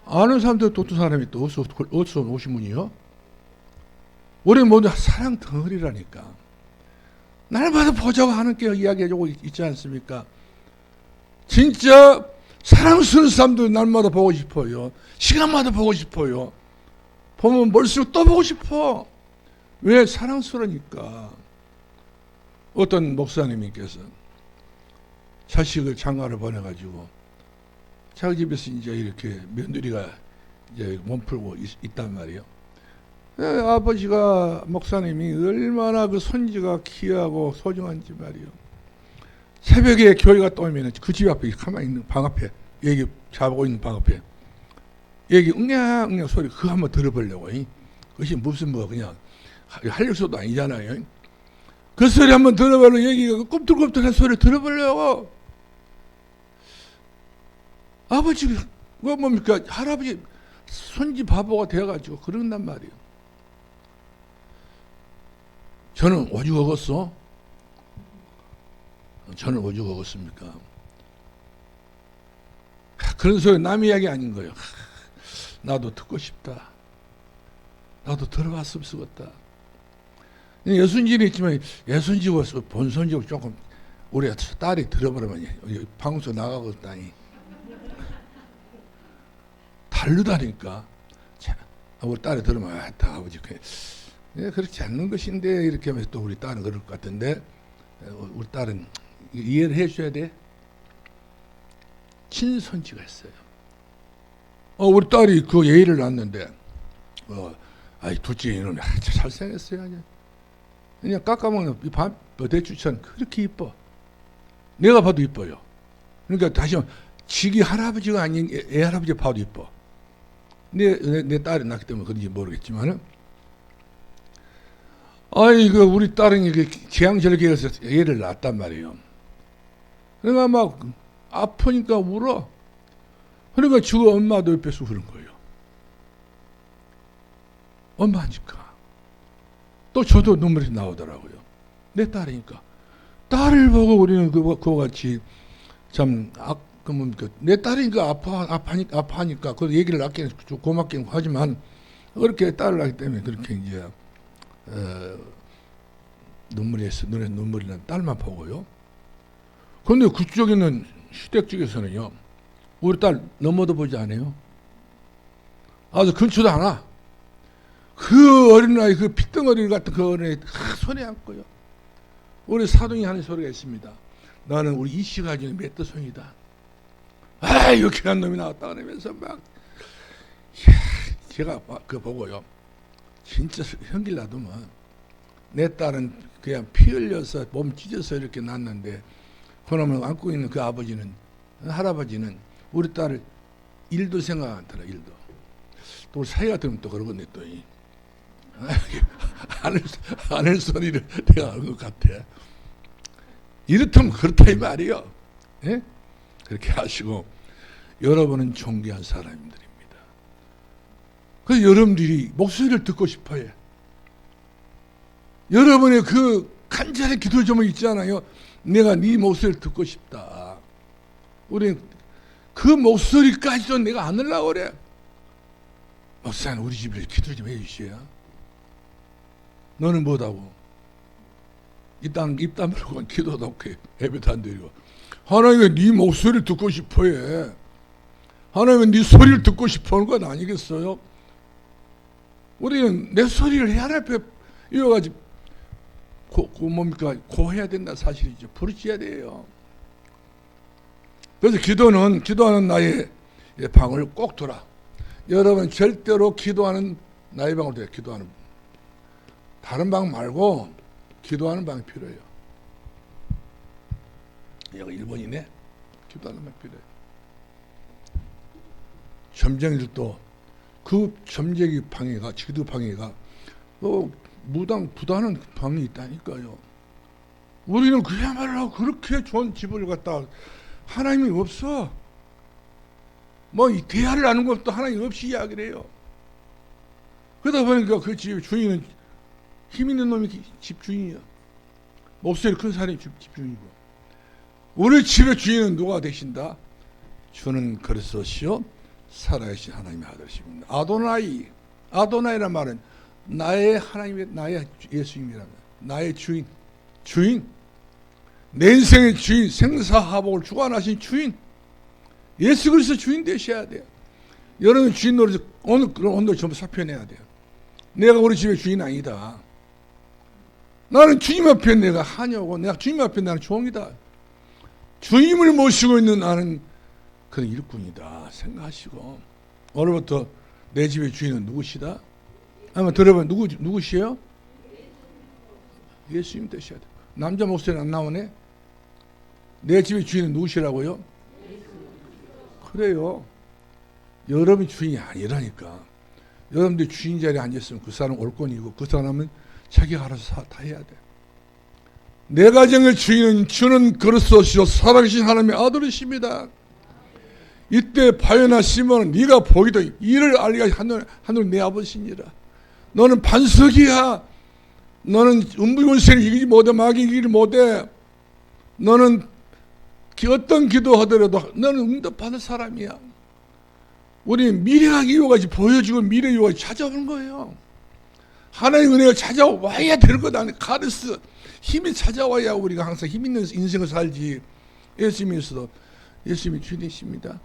아는 사람들 또 사람이 또 어디서 오신 분이요? 우리는 모두 사랑 덩어리라니까. 날마다 보자고 하는 게 이야기해주고 있지 않습니까? 진짜 사랑스러운 사람들 날마다 보고 싶어요. 시간마다 보고 싶어요. 보면 볼수록 또 보고 싶어. 왜? 사랑스러우니까. 어떤 목사님께서 자식을 장가를 보내가지고 자기 집에서 이제 이렇게 며느리가 이제 몸풀고 있단 말이에요. 아버지가 목사님이 얼마나 그 손지가 귀하고 소중한지 말이에요. 새벽에 교회가 떠오면 그 집 앞에 가만히 있는 방 앞에 얘기 자고 있는 방 앞에 얘기 응냥 소리 그거 한번 들어보려고. 그것이 무슨 뭐 그냥 할력소도 아니잖아요. 그 소리 한번 들어보려고 얘기가 꿈틀꿈틀한 소리 들어보려고. 아버지가 뭐 뭡니까 할아버지 손지 바보가 되어가지고 그런단 말이에요. 저는 오죽 먹었어? 저는 오죽 먹었습니까? 그런 소리 남 이야기 아닌 거예요. 나도 듣고 싶다. 나도 들어봤으면 쓰겠다. 예순지는 있지만 예순지고 본선지고 조금 우리 딸이 들어버리면 방송 나가겠다니. 다르다니까. 우리 딸이 들으면 아버지 그렇지 않는 것인데 이렇게 하면서 또 우리 딸은 그럴 것 같은데 우리 딸은 이해를 해줘야 돼. 친손지가 있어요. 우리 딸이 그 예의를 낳았는데 둘째 이놈이 잘생겼어요. 그냥 깎아먹는 대추천 그렇게 이뻐. 내가 봐도 이뻐요. 그러니까 다시 한번 지기 할아버지가 아닌 애 할아버지 봐도 이뻐. 내 딸이 낳기 때문에 그런지 모르겠지만은 우리 딸은 이렇게 재앙절개에서 애를 낳았단 말이에요. 그러니까 막 아프니까 울어. 그러니까 저 엄마도 옆에서 그런 거예요. 엄마니까. 또 저도 눈물이 나오더라고요. 내 딸이니까. 딸을 보고 우리는 그와 같이 참 내 딸이니까 아파하니까 그 얘기를 낳기는 좀 고맙긴 하지만 그렇게 딸을 낳기 때문에 그렇게 이제 눈물이 난 딸만 보고요. 그런데 그쪽에는 시댁 쪽에서는요, 우리 딸 넘어도 보지 않아요. 아주 근처도 안 와. 그 어린아이, 그 핏덩어리 같은 그 어린아이 손에 안고요. 우리 사동이 하는 소리가 있습니다. 나는 우리 이씨가 가지는 맷더송이다. 이렇게 한 놈이 나왔다 그러면서 막 제가 그거 보고요, 진짜 현길 놔두면 내 딸은 그냥 피 흘려서 몸 찢어서 이렇게 낳았는데, 그러면 안고 있는 그 아버지는, 할아버지는 우리 딸을 일도 생각 안 하더라. 일도. 또 우리 사이가 들으면 또 그러겠네. 또 아는 소리를 내가 하는 것 같아. 이렇다면 그렇다 이 말이요. 예? 그렇게 하시고, 여러분은 존귀한 사람들입니다. 그래서 여러분들이 목소리를 듣고 싶어요. 여러분의 그 간절한 기도 제목이 있잖아요. 내가 네 목소리를 듣고 싶다. 우리 그 목소리까지도 내가 안 하려고 그래. 목사님, 우리 집에 기도 좀 해주셔야. 너는 뭐다고? 입 다물고 기도도 없고 예배도 안 드리고. 하나님은 네 목소리를 듣고 싶어 해. 하나님은 네 소리를 듣고 싶어 하는 건 아니겠어요? 우리는 내 소리를 하나님 앞에 이어가지고 뭡니까? 고해야 된다 사실이죠. 부르짖어야 돼요. 그래서 기도하는 나의 방을 꼭 돌아. 여러분 절대로 기도하는 나의 방으로 돼요. 기도하는 다른 방 말고 기도하는 방이 필요해요. 여기 일본이네. 기도하는 방이 필요해요. 점쟁이들도 그 점쟁이 방해가, 기도 방해가 또 부다는 방이 있다니까요. 우리는 그야말로 그렇게 좋은 집을 갖다 하나님이 없어. 뭐 대화를 나눈 것도 하나님 없이 이야기를 해요. 그러다 보니까 그 집 주인은 힘 있는 놈이 집 주인이야. 목소리 큰 사람이 집 주인이고. 우리 집의 주인은 누가 되신다? 주는 그리스도시요 살아계신 하나님의 아들이십니다. 아도나이란 말은 나의 하나님의, 나의 예수님이라는, 나의 주인, 내 인생의 주인, 생사화복을 주관하신 주인, 예수 그리스도 주인 되셔야 돼요. 여러분 주인 노릇 오늘 전부 살펴내야 돼요. 내가 우리 집의 주인 아니다. 나는 주님 앞에 내가 하냐고, 내가 주님 앞에 나는 종이다. 주님을 모시고 있는 나는 그런 일꾼이다 생각하시고, 오늘부터 내 집의 주인은 누구시다? 한번 들어봐. 누구시에요? 예수님 되셔야 돼. 남자 목소리는 안 나오네. 내 집의 주인은 누구시라고요? 그래요. 여러분이 주인이 아니라니까. 여러분들이 주인 자리에 앉았으면 그 사람은 올권이고, 그 사람은 자기가 알아서 다 해야 돼. 내 가정의 주인은 주는 그리스도시요 살아계신 하나님의 아들이십니다. 이때 바요나 시몬은 네가 보기도 이를 알리가 하늘 내 아버지니라. 너는 반석이야. 너는 음부군세를 이기지 못해, 마귀 이기지 못해. 너는 어떤 기도하더라도 너는 응답받을 사람이야. 우리 미래가 이유가지 보여주고 미래 이유가 찾아오는 거예요. 하나님의 은혜가 찾아와야 되는 것 아니에요. 카르스 힘이 찾아와야 우리가 항상 힘 있는 인생을 살지. 예수님께서도 예수님이 주님이십니다.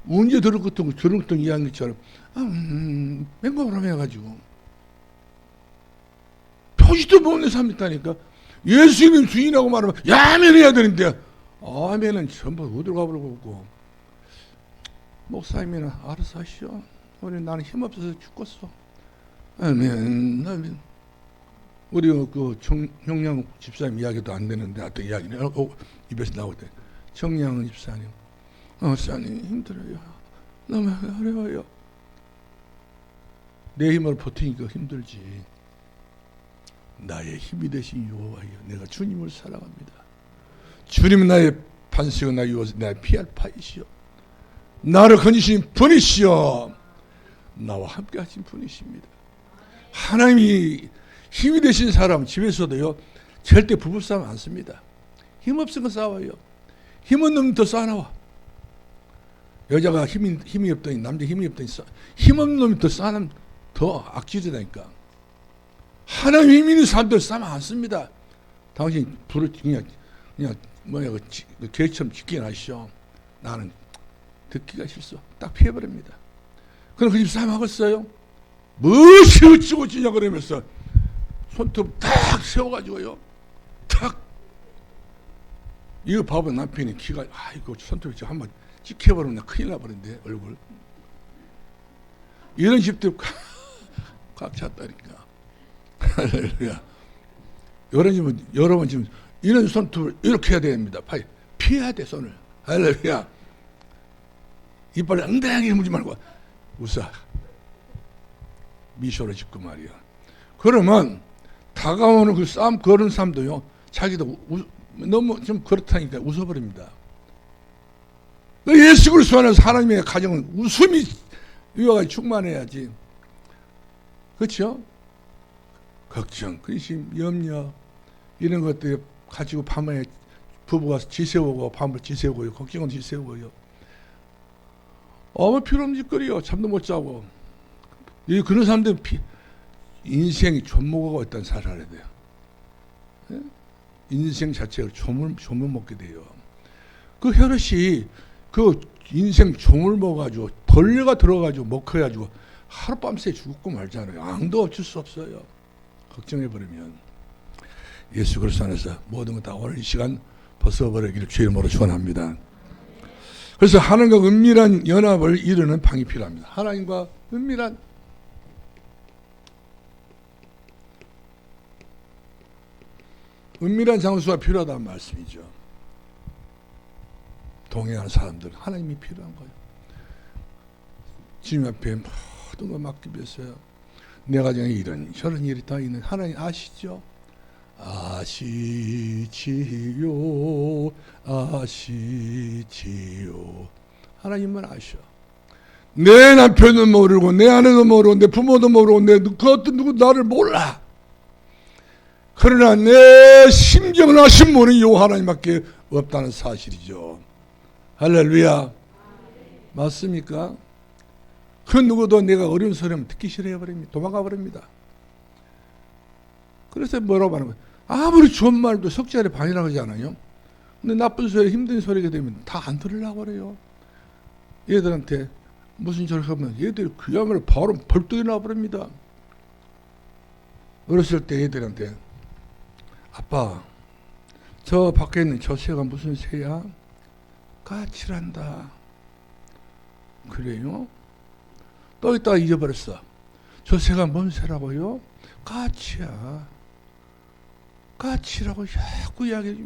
언제 저런 것도 이야기처럼 맹공을 해가지고 표시도 못는 사람이 있다니까. 예수님 주인이라고 말하면 아멘 해야 되는데 아멘은 전부 어디로 가버리고 있고, 목사님이나 알아서 하시오. 나는 힘없어서 죽겠어. 아멘. 우리 그 청량 집사님 이야기도 안 되는데 어떤 이야기네. 입에서 나올 때 청량 집사님, 목사님 힘들어요. 너무 어려워요. 내 힘으로 버티니까 힘들지. 나의 힘이 되신 여호와여, 내가 주님을 사랑합니다. 주님은 나의 반석은 나의 요새 나의 피할 파이시여, 나를 건지신 분이시여, 나와 함께 하신 분이십니다. 하나님이 힘이 되신 사람 집에서도요 절대 부부싸움 안 씁니다. 힘없으면 싸워요. 힘은 놈이 더 싸나와. 여자가 힘이 없더니 남자 힘이 없더니 힘없는 놈이 더 싸면 더 악질이다니까. 하나님 힘 있는 사람들 싸면 안 씁니다. 당신 불을 그냥 뭐야 그 개처럼 짙게 하시오. 나는 듣기가 싫소. 딱 피해버립니다. 그럼 그 집 싸움 하겠어요? 무엇이 어찌고 지냐 그러면서 손톱 탁 세워가지고요. 탁. 이거 봐봐. 남편이 키가 아이고 손톱이 한번 찍혀버리면 큰일 나버린대 얼굴. 이런 집들 꽉 찼다니까. 할렐루야. 여러분 지금 이런 손톱을 이렇게 해야 됩니다. 피해야 돼, 손을. 할렐루야. 이빨을 엉덩하게 물지 말고 웃어. 미소를 짓고 말이야. 그러면 다가오는 그 싸움 그런 사람도요, 자기도 너무 좀 그렇다니까 웃어버립니다. 예수 그리스도 안에서 하나님의 가정은 웃음이 위화가 충만해야지. 그렇죠? 걱정, 근심, 염려 이런 것들 가지고 밤에 부부가 지새우고 밤을 지새우고요. 걱정은 지새우고요. 필요 없는 짓거리요. 잠도 못 자고. 그런 사람들은 인생이 존먹어가 있다는 사실을 알아야 돼요. 예? 인생 자체가 조물 먹게 돼요. 그 헤롯이 그 인생 조물 먹어가지고 벌레가 들어가지고 먹혀가지고 하룻밤새 죽고 말잖아요. 앙도 어쩔 수 없어요. 걱정해버리면. 예수 그리스도 안에서 모든 것 다 오늘 이 시간 벗어버리기를 주의 이름으로 축원합니다. 그래서 하나님과 은밀한 연합을 이루는 방이 필요합니다. 하나님과 은밀한 장소가 필요하다는 말씀이죠. 동행하는 사람들 하나님이 필요한 거예요. 주님 앞에 모든 걸 맡기 위해서요. 내 가정에 이런 저런 일이 다 있는 하나님 아시죠? 아시지요. 하나님만 아셔. 내 남편은 모르고 내 아내도 모르고 내 부모도 모르고 그 어떤 누구 나를 몰라. 그러나 내 심정을 아신 분은 요 하나님밖에 없다는 사실이죠. 할렐루야. 맞습니까? 그 누구도 내가 어려운 소리하면 듣기 싫어해버립니다. 도망가 버립니다. 그래서 뭐라고 하는 거예요? 아무리 좋은 말도 석자에 반이라고 하지 않아요? 근데 나쁜 소리, 힘든 소리가 되면 다 안 들으려고 그래요. 얘들한테 무슨 소리 하면 얘들이 그야말로 바로 벌떡이 나버립니다. 어렸을 때 얘들한테 아빠, 저 밖에 있는 저 새가 무슨 새야? 까칠한다. 그래요? 또 있다가 잊어버렸어. 저 새가 뭔 새라고요? 까치야. 까치라고 자꾸 이야기해.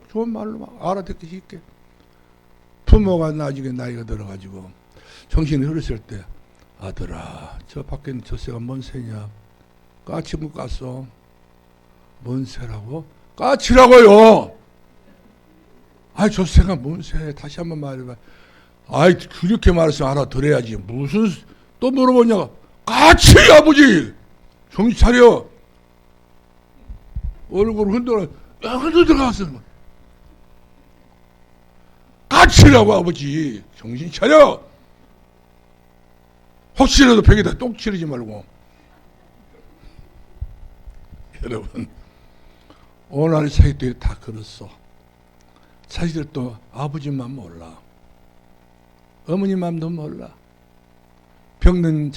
좋은 말로 막 알아듣기 쉽게. 부모가 나중에 나이가 들어가지고 정신이 흐렸을 때 아들아, 저 밖에 있는 저 새가 뭔 새냐? 까치 못 갔어. 뭔 새라고? 까치라고요. 아이, 저 새가 뭔 새? 다시 한번 말해봐. 아이, 그렇게 말해서 알아들어야지. 무슨 또 물어보냐고. 까치 아버지. 정신 차려. 얼굴 흔들어갔어. 까치라고 아버지. 정신 차려. 혹시라도 벽에다 똥 치르지 말고. 여러분, 오늘 사기들이 다 그렇소. 사실 또 아버지만 몰라. 어머니 마음도 몰라. 병든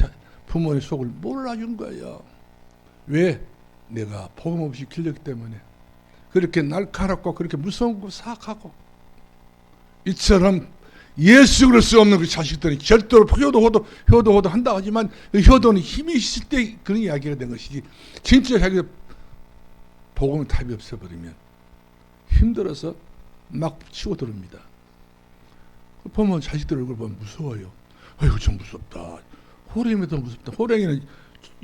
부모의 속을 몰라준 거예요. 왜? 내가 복음 없이 길렀기 때문에. 그렇게 날카롭고 그렇게 무서운 거 사악하고. 이처럼 예수 그리스도 없는 그 자식들이 절대로 효도 한다 하지만 그 효도는 힘이 있을 때 그런 이야기가 된 것이지, 진짜 자기가 복음의 탑이 없어버리면 힘들어서 막 치고 들어옵니다. 보면 자식들 얼굴 보면 무서워요. 아이고 좀 무섭다. 호랭이면 더 무섭다. 호랭이는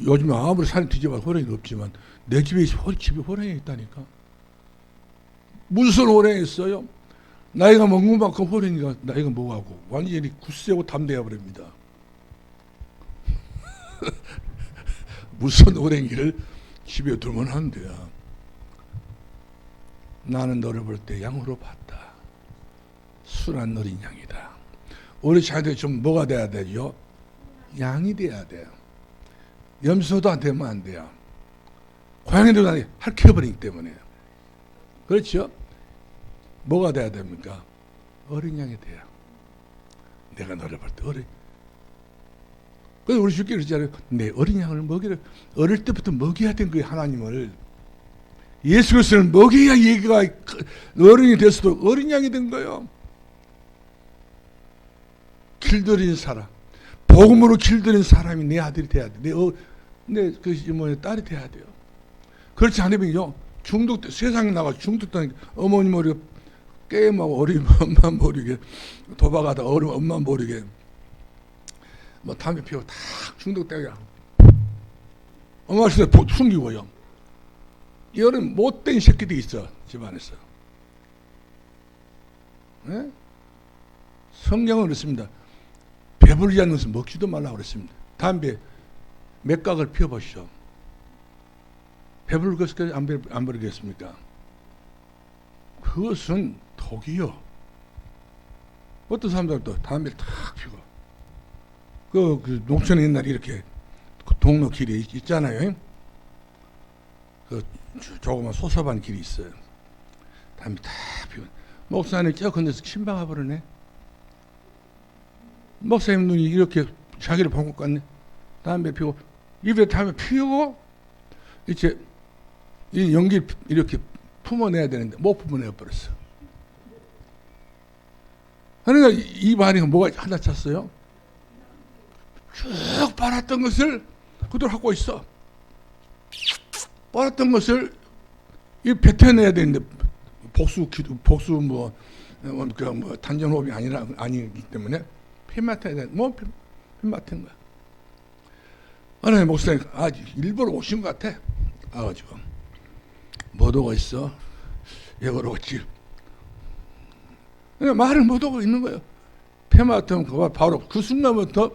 요즘에 아무리 산에 뒤져봐도 호랭이는 없지만 내 집에 호랭이 있다니까. 무슨 호랭이 있어요? 나이가 먹는 만큼 호랭이가 나이가 뭐하고 완전히 굳세고 담대해 버립니다. 무슨 호랭이를 집에 두면 안 돼요. 나는 너를 볼 때 양으로 봤다. 순한 어린 양이다. 우리 자녀들이 좀 뭐가 돼야 되죠? 양이 돼야 돼요. 염소도 안 되면 안 돼요. 고양이도 안 돼. 핥혀버리기 때문에. 그렇죠? 뭐가 돼야 됩니까? 어린 양이 돼요. 내가 너를 볼 때 그래서 우리 주께 그러잖아요. 내 어린 양을 어릴 때부터 먹여야 된 거예요, 하나님을. 예수 그리스도를 먹여야 얘가 어른이 됐어도 어린 양이 된 거예요. 길들인 사람, 복음으로 길들인 사람이 내 아들이 돼야 돼. 내 딸이 돼야 돼요. 그렇지 않으면요, 세상에 나가 중독되니까 어머니 모르게 게임하고 어린 엄마 모르게 도박하다 어린 엄마 모르게 뭐 담배 피우고 다 중독되게 엄마 시대 숨기고요. 이런 못된 새끼들이 있어 집안에서. 네? 성경은 그렇습니다. 배부르지 않는 것은 먹지도 말라고 그랬습니다. 담배 몇 각을 피워보시죠. 배부를 것까지 안 버리겠습니까? 그것은 독이요. 어떤 사람들은 또 담배를 탁 피고 그 농촌에 옛날에 이렇게 그 동로 길이 있잖아요. 그 조그만 소섭한 길이 있어요. 담배 탁 피고 목사님 저 건너서 침방아 버리네. 목사님 눈이 이렇게 자기를 보고 갔네. 담배 피우고 입에 담배 피우고 이제 이 연기를 이렇게 품어내야 되는데 못 품어내어 버렸어. 그러니까 입 안에 뭐가 하나 찼어요? 쭉 빨았던 것을 그대로 하고 있어. 빨았던 것을 이 뱉어내야 되는데 복수 단전호흡이 아니기 때문에 피 맡아야 돼. 뭐 피 맡은 거야. 어느 목사님 일부러 오신 것 같아. 지금 못 오고 있어. 이거로 오지. 말을 못 하고 있는 거예요. 폐 맡으면 바로 그 순간부터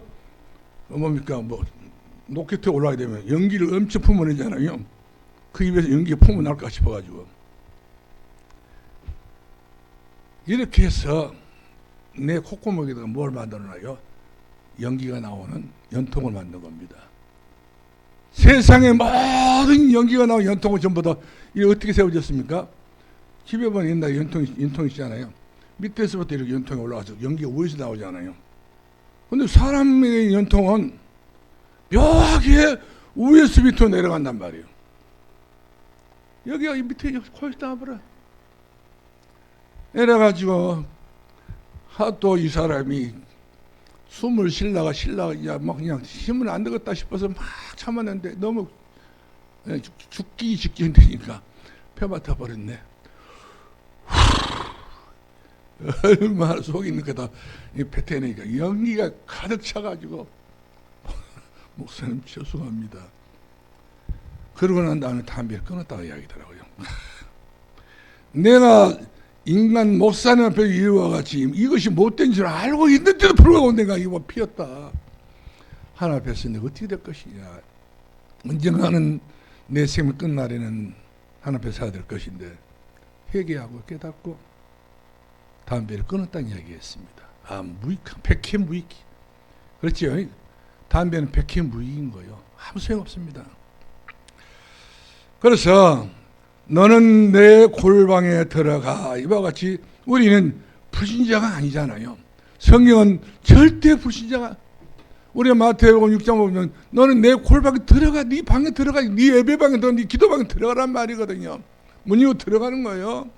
로켓에 올라가게 되면 연기를 엄청 품어내잖아요. 그 입에서 연기가 품어날까 싶어가지고 이렇게 해서 내 콧구멍에다가 뭘 만들어놔요? 연기가 나오는 연통을 만든 겁니다. 세상에 모든 연기가 나오는 연통을 전부 다 이게 어떻게 세워졌습니까? 집에 보면 옛날에 연통이 있잖아요. 밑에서부터 이렇게 연통이 올라가서 연기가 위에서 나오잖아요. 근데 사람의 연통은 묘하게 위에서 밑으로 내려간단 말이에요. 여기가 이 밑에 코에서 나와버려. 내려가지고 하도 이 사람이 숨을 쉬다가 막 그냥 힘은 안 되겠다 싶어서 막 참았는데 너무 죽기 직전이니까 펴 맡아 버렸네. 얼마나 속이 있는 거다 뱉어내니까 연기가 가득 차가지고 목사님 죄송합니다. 그러고 난 다음에 담배를 끊었다고 이야기더라고요. 내가 인간 목사님 앞에 이와 같이 이것이 못된 줄 알고 있는데도 불구하고 내가 이거 피웠다. 하나님 앞에서 내가 어떻게 될 것이냐. 언젠가는 내 생명 끝날에는 하나님 앞에 서야 될 것인데 회개하고 깨닫고 담배를 끊었다는 이야기했습니다. 백해무익. 그렇죠? 담배는 백해무익인 거예요. 아무 소용없습니다. 그래서 너는 내 골방에 들어가. 이와 같이 우리는 불신자가 아니잖아요. 성경은 절대 불신자가. 우리가 마태복음 6장 보면 너는 내 골방에 들어가. 네 방에 들어가. 네 예배방에 들어가. 네 기도방에 들어가란 말이거든요. 문 열고 들어가는 거예요.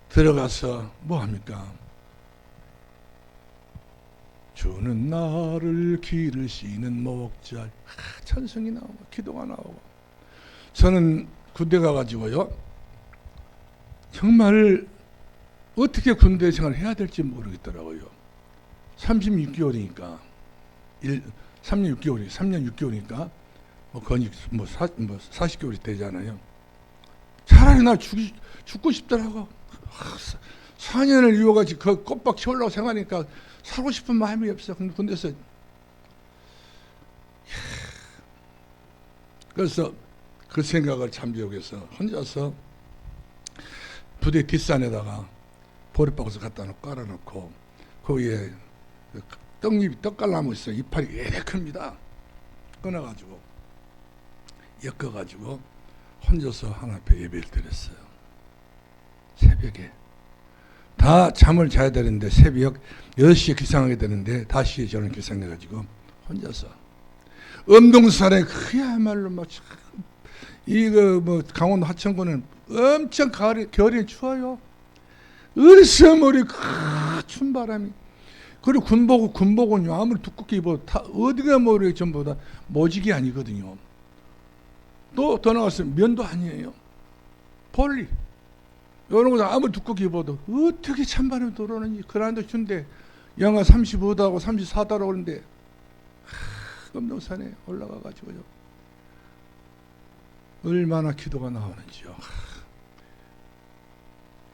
들어가서 뭐 합니까? 주는 나를 기르시는 목자. 찬송이 나오고 기도가 나오고. 저는 군대 가가지고요, 정말 어떻게 군대 생활을 해야 될지 모르겠더라고요. 36개월이니까 3년 6개월이니까 거의 40개월이 되잖아요. 차라리 나 죽고 싶더라고. 4년을 이어가지고 그 꽃박 채우려고 생각하니까 살고 싶은 마음이 없어. 근데 군대에서 그래서 그 생각을 참지옥에서 혼자서 부대 뒷산에다가 보리박스 갖다 놓고 깔아놓고 거기에 떡갈나무 있어요. 이파리 이래 큽니다. 끊어가지고 엮어가지고 혼자서 하나님 앞에 예배를 드렸어요. 새벽에 다 잠을 자야 되는데 새벽 6시에 기상하게 되는데 5시에 저는 기상해가지고 혼자서 엄동산에 그야말로 강원도 하천군은 엄청 겨울에 추워요. 으르스머리 큰 바람이 그리고 군복은요, 아무리 두껍게 입어도 어디가 모르게 전부 다 모직이 아니거든요. 또 더 나갔으면 면도 아니에요. 폴리. 이런 거 아무리 두껍게 입어도 어떻게 찬바람이 들어오는지. 그란데 준대 영하 35도하고 34도라고 그러는데 금동산에 올라가가지고요. 얼마나 기도가 나오는지요.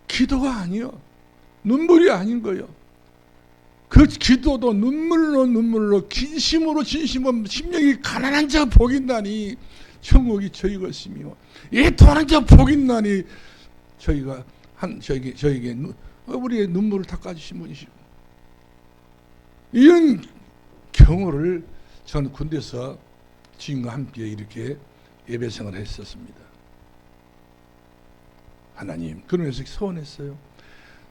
기도가 아니요. 눈물이 아닌 거예요. 그 기도도 눈물로 진심으로 심령이 가난한 자 복인다니 천국이 저희 것이며 애통하는 자 복인다니 저희가 저에게 우리의 눈물을 닦아주신 분이시고, 이런 경우를 저는 군대에서 주님과 함께 이렇게 예배생활을 했었습니다. 하나님, 그러면서 소원했어요.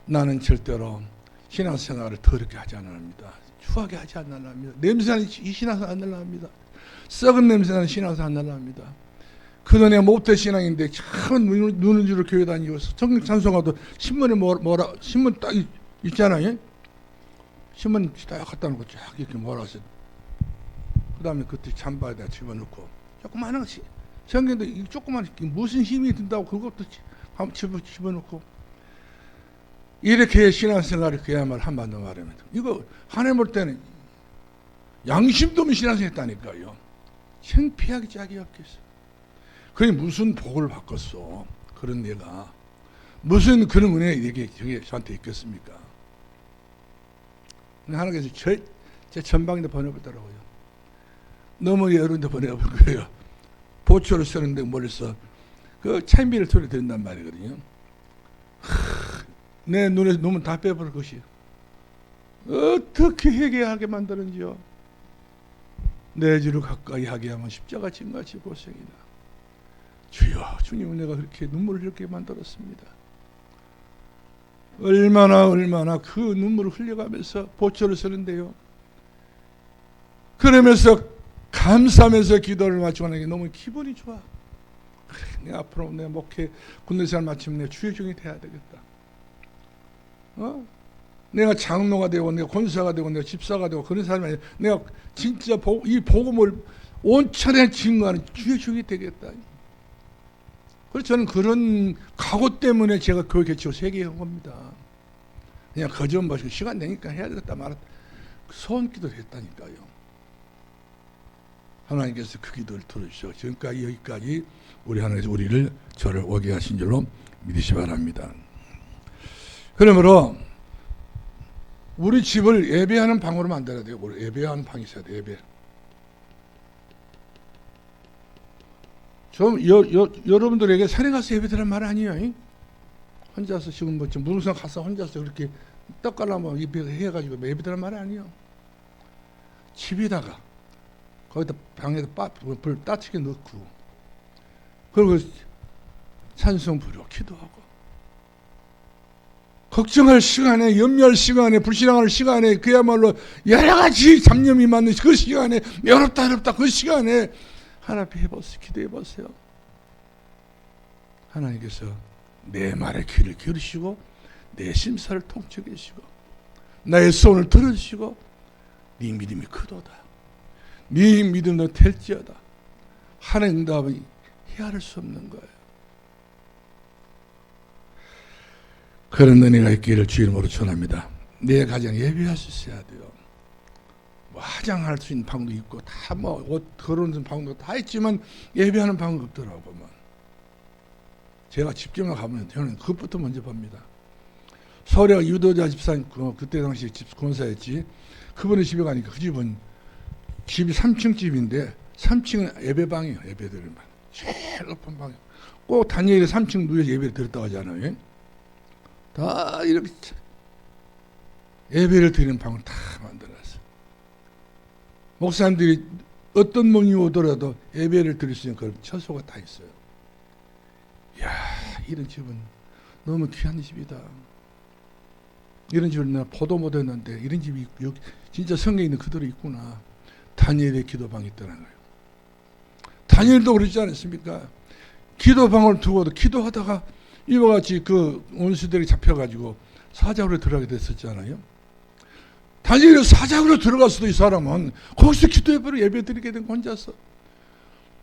나는 절대로 신앙생활을 더럽게 하지 않으랍니다. 추하게 하지 않으랍니다. 냄새나는 이 신앙생활 안 날랍니다. 썩은 냄새나는 신앙생활 안 날랍니다. 그전에 못된 신앙인데 참 눈을 주로 교회 다니고 성경 찬송가도 신문에 뭐라 신문 딱 있잖아요. 신문 딱 갖다 놓고 쫙 이렇게 몰아서 그 다음에 그때 잠바에다 집어넣고 조그마한 것이 성경도 조그만 무슨 힘이 든다고 그것도 집어넣고 이렇게 신앙생활이 그야말로 한마디로 말하면 이거 하나님 볼 때는 양심도 없는 신앙생활했다니까요. 창피하게 짝이 없겠어. 그게 무슨 복을 받겠어. 그런 내가 무슨 그런 은혜가 저게 저한테 있겠습니까? 하나님께서 제 전방인데 보내보더라고요. 너무 여러 데 보내볼 거예요. 보초를 쓰는데 멀리서 그 찬미를 소리 듣는단 말이거든요. 내 눈에서 눈은 다 빼버릴 것이요. 어떻게 회개하게 만드는지요. 내 주를 가까이 하게 하면 십자가 진같이 고생이다. 주여, 주님은 내가 그렇게 눈물을 흘리게 만들었습니다. 얼마나 그 눈물을 흘려가면서 보초를 쓰는데요. 그러면서 감사하면서 기도를 마치고 나니 너무 기분이 좋아. 그래, 내 앞으로 내 목회 군대생활 마치면 내 주의종이 돼야 되겠다. 내가 장로가 되고 내가 권사가 되고 내가 집사가 되고 그런 사람이 아니라 내가 진짜 이 복음을 온천에 증거하는 주의종이 되겠다. 그래서 저는 그런 각오 때문에 제가 교회 개최고 세계한 겁니다. 그냥 거저 마시고 시간 내니까 해야 되겠다 말았다. 소원기도를 했다니까요. 하나님께서 그 기도를 들어주셔서 지금까지 여기까지 우리 하나님께서 저를 오게 하신 줄로 믿으시 바랍니다. 그러므로 우리 집을 예배하는 방으로 만들어야 돼요. 우리 예배하는 방이 있어야 돼요. 예배. 좀 여러분들에게 산에 가서 예배드리는 말 아니에요. 혼자서 지금 무릉산 가서 혼자서 그렇게 떡 갈라면 예배해가지고 예배드리는 말 아니에요. 집에다가 거기다 방에다 불 따뜻하게 넣고 그리고 찬송 부르고 기도하고 걱정할 시간에 염려할 시간에 불신앙할 시간에 그야말로 여러 가지 잡념이 많은 그 시간에 어렵다 그 시간에 하나님 앞에 해보세요. 기도해보세요. 하나님께서 내 말에 귀를 기울이시고 내 심사를 통치 계시고 나의 손을 들어주시고 네 믿음이 크도다. 네 믿음도 될지어다. 하나님 응답은 헤아릴 수 없는 거예요. 그런 은혜가 있기를 주 이름으로 전합니다. 내 가정 예배할 수 있어야 돼요. 뭐 화장할 수 있는 방도 있고 다 뭐 옷 걸어놓는 방도 다 있지만 예배하는 방은 없더라고 보면. 제가 집경을 가면 저는 그것부터 먼저 봅니다. 서울에 유도자 집사님 그때 당시 집 권사였지. 그분의 집에 가니까 그 집은 집이 3층 집인데 3층은 예배방이에요. 예배드리는 방. 제일 높은 방이에요. 꼭 다니엘이 3층 누워서 예배를 드렸다고 하잖아요. 다 이렇게 예배를 드리는 방을 다 만들어놨어요. 목사님들이 어떤 분이 오더라도 예배를 드릴 수 있는 그런 처소가 다 있어요. 이야, 이런 집은 너무 귀한 집이다. 이런 집을 내가 보도 못했는데 이런 집이 여기 진짜 성경에 있는 그대로 있구나. 다니엘의 기도방이 있다는 거예요. 다니엘도 그러지 않았습니까? 기도방을 두고도 기도하다가 이와 같이 그 원수들이 잡혀가지고 사자굴에 들어가게 됐었잖아요. 다니엘이 사장으로 들어갔어도 이 사람은 거기서 기도해버려 예배 드리게 된 혼자서.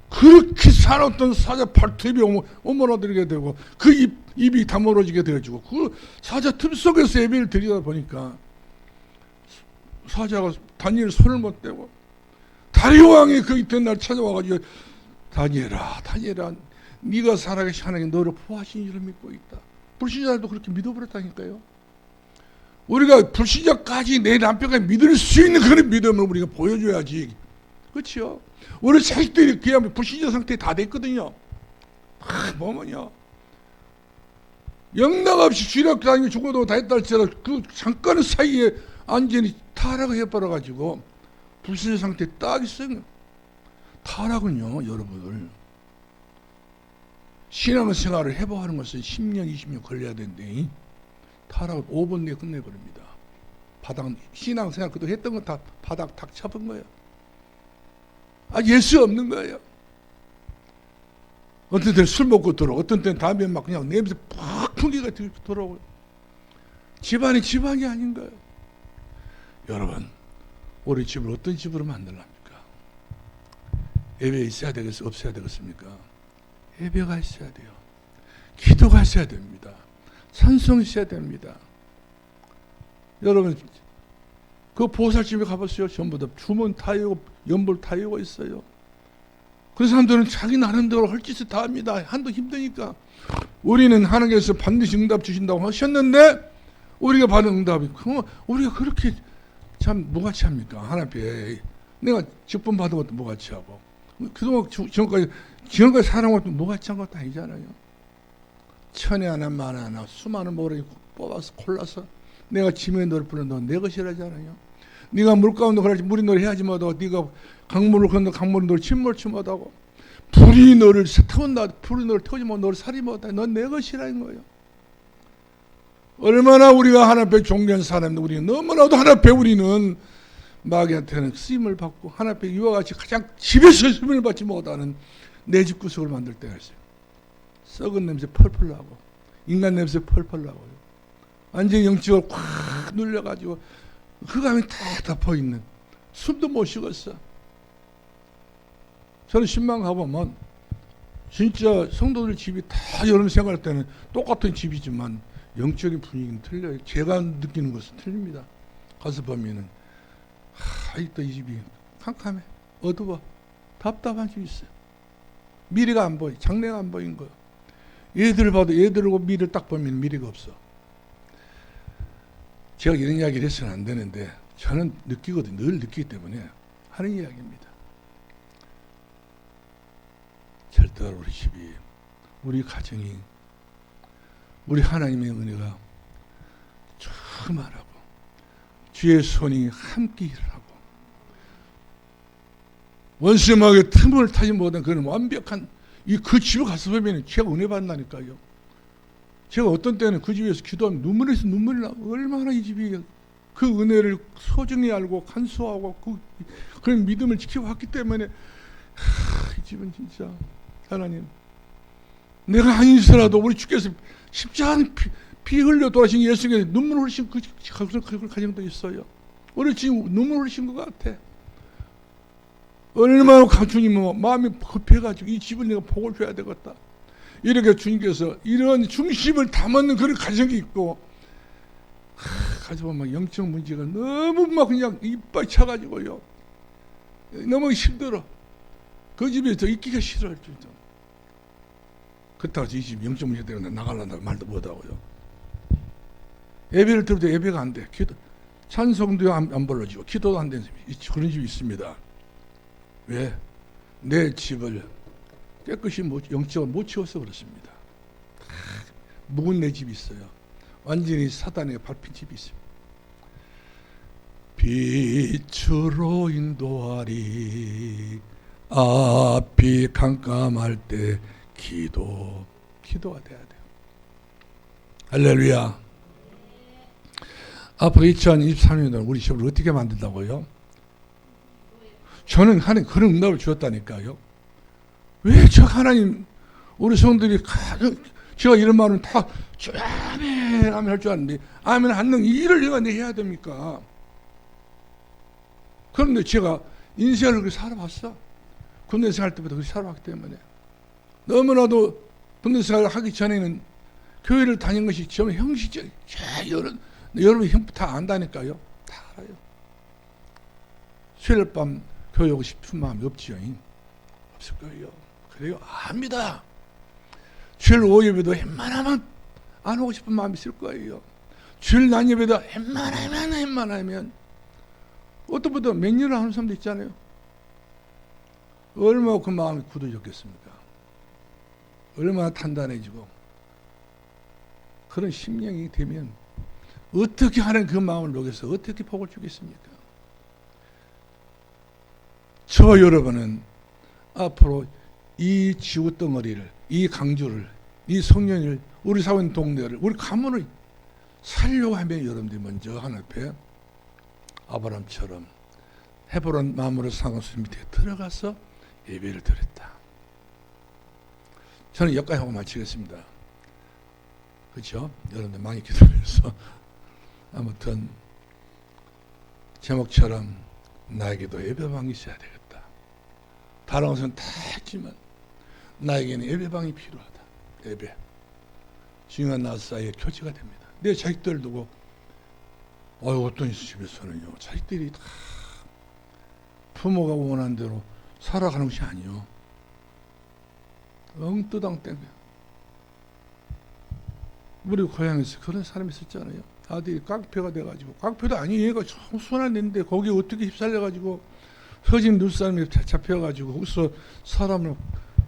그렇게 살았던 사자 발톱이 어머나 드리게 되고 그 입이 다물어지게 되어지고 그 사자 틈 속에서 예배를 드리다 보니까 사자가 다니엘 손을 못 대고 다리오 왕이 그 이튿날 찾아와가지고 다니엘아 네가 살아계신 하나님 너를 보호하신 줄을 믿고 있다. 불신자들도 그렇게 믿어버렸다니까요. 우리가 불신자까지 내 남편까지 믿을 수 있는 그런 믿음을 우리가 보여줘야지. 그렇죠? 우리 자식들이 그야말로 불신자 상태에 다 됐거든요. 뭐뭐냐 영락없이 주일학교 다니고 죽어도 다 했다 할지라도 그 잠깐 사이에 완전히 타락을 해버려가지고 불신자 상태에 딱 있어요. 타락은요 여러분들 신앙생활을 해보하는 것은 10년 20년 걸려야 되는데 타락을 5분 내에 끝내버립니다. 바닥 신앙생활 그동안 했던 건 다 바닥 탁 쳐본 거예요. 예수 없는 거예요. 어떤 때는 술 먹고 들어오고 어떤 때는 담배 막 그냥 냄새 팍 풍기가 들어오고 집안이 아닌 거예요. 여러분 우리 집을 어떤 집으로 만들랍니까? 예배 있어야 되겠어? 없어야 되겠습니까? 예배가 있어야 돼요. 기도가 있어야 됩니다. 찬송이 있어야 됩니다. 여러분 그 보살집에 가보세요. 전부 다 주문 다 외우고 연볼 다 외우고 있어요. 그 사람들은 자기 나름대로 할 짓을 다 합니다. 한도 힘드니까. 우리는 하나님께서 반드시 응답 주신다고 하셨는데 우리가 받은 응답이 우리가 그렇게 참 무가치 합니까? 하나님 앞에 내가 직분 받은 것도 무가치 하고 그동안 지금까지 살아온 것도 무가치 한 것도 아니잖아요. 천에 하나 만 하나 수많은 모래를 뽑아서 골라서 내가 지면에 너를 부른 너 내 것이라잖아요. 네가 물 가운데 걸어야지 물이 너를 해야지 뭐하다고 네가 강물을 건너 강물이 너를 침몰치 못하고 불이 너를 태운다 불이 너를 태우지 못 너를 살이 못하고 넌 내 것이라는 거예요. 얼마나 우리가 하나님 앞에 존귀한 사람인데 우리는 너무나도 하나님 앞에 우리는 마귀한테는 쓰임을 받고 하나님 앞에 이와 같이 가장 집에서 쓰임을 받지 못하는 내 집 구석을 만들 때가 있어요. 썩은 냄새 펄펄 나고 인간 냄새 펄펄 나고요. 완전히 영적으로 꽉 눌려가지고 흑암이 다 덮어있는 숨도 못 쉬겠어. 저는 신방 가보면 진짜 성도들 집이 다 여름 생활할 때는 똑같은 집이지만 영적인 분위기는 틀려요. 제가 느끼는 것은 틀립니다. 가서 보면은 아직도 이 집이 캄캄해 어두워 답답한 집이 있어요. 미래가 안 보여. 장래가 안 보인 거예요. 얘들을 봐도 얘들하고 미래를 딱 보면 미래가 없어. 제가 이런 이야기를 해서는 안 되는데 저는 느끼거든요. 늘 느끼기 때문에 하는 이야기입니다. 절대로 우리 집이 우리 가정이 우리 하나님의 은혜가 충만하고 주의 손이 함께 일을 하고 원수마귀의 틈을 타지 못한 그런 완벽한 그 집에 가서 보면 제가 은혜 받는다니까요. 제가 어떤 때는 그 집에서 기도하면 눈물이 나. 얼마나 이 집이 그 은혜를 소중히 알고 간수하고 그런 믿음을 지켜왔기 때문에 이 집은 진짜 하나님 내가 아니더라도 우리 주께서 십자가는 피 흘려 돌아신 예수님께 눈물 흘리신 그 가정도 있어요. 우리 지금 눈물 흘리신 것 같아. 얼마나 주님은 마음이 급해가지고 이 집을 내가 복을 줘야 되겠다. 이렇게 주님께서 이런 중심을 담는 그런 가정이 있고 가지고 막 영적 문제가 너무 막 그냥 이빨 차가지고요. 너무 힘들어. 그 집에 더 있기가 싫어할 정도. 그렇다고 이 집 영적 문제 때문에 나가려고 말도 못하고요. 예배를 들어도 예배가 안 돼. 찬송도 안 불러지고 기도도 안 되는 그런 집이 있습니다. 왜? 내 집을 깨끗이 영적으로 못 치워서 그렇습니다. 묵은 내 집이 있어요. 완전히 사단의 밟힌 집이 있습니다. 빛으로 인도하리 앞이 깜깜할 때 기도가 돼야 돼요. 할렐루야. 앞으로 2023년도는 우리 집을 어떻게 만든다고요? 저는 하나님 그런 응답을 주었다니까요. 왜 저 하나님 우리 성들이 제가 이런 말은 다 아멘 할 줄 아는데 아멘 하는 일을 내가 해야 됩니까? 그런데 제가 인생을 그렇게 살아봤어. 군대 생활 때부터 그렇게 살아왔기 때문에. 너무나도 군대 생활을 하기 전에는 교회를 다닌 것이 좀 형식적. 여러분 다 안다니까요. 다 알아요. 수요일 밤 교회 오고 싶은 마음이 없지요. 없을 거예요. 그래요. 압니다. 주일 오후 예배도 웬만하면 안 오고 싶은 마음이 있을 거예요. 주일 낮 예배도 웬만하면 어떤 분도 몇 년을 하는 사람도 있잖아요. 얼마나 그 마음이 굳어졌겠습니까? 얼마나 단단해지고 그런 심령이 되면 어떻게 하는 그 마음을 녹여서 어떻게 복을 주겠습니까? 저와 여러분은 앞으로 이 지구 덩어리를, 이 강주를, 이 성령을, 우리 사는 동네를, 우리 가문을 살려고 하면 여러분들이 먼저 하나님 앞에 아브라함처럼 헤브론 마음으로 상관수 밑에 들어가서 예배를 드렸다. 저는 여기까지 하고 마치겠습니다. 그렇죠? 여러분들 많이 기다려서 아무튼 제목처럼 나에게도 예배방이 있어야 되겠다. 다른 것은 다 했지만 나에게는 예배방이 필요하다. 예배. 중요한 나 사이에 교제가 됩니다. 내 자식들 두고 어떤 집에서는요. 자식들이 다 부모가 원하는 대로 살아가는 것이 아니요. 엉뜨당 땡겨. 우리 고향에서 그런 사람이 있었잖아요. 아들이 깡패가 돼가지고, 깡패도 아니에요. 얘가 청순한 애인데 거기에 어떻게 휩쓸려가지고 서진 눈사람이 잡혀가지고 거기서 사람을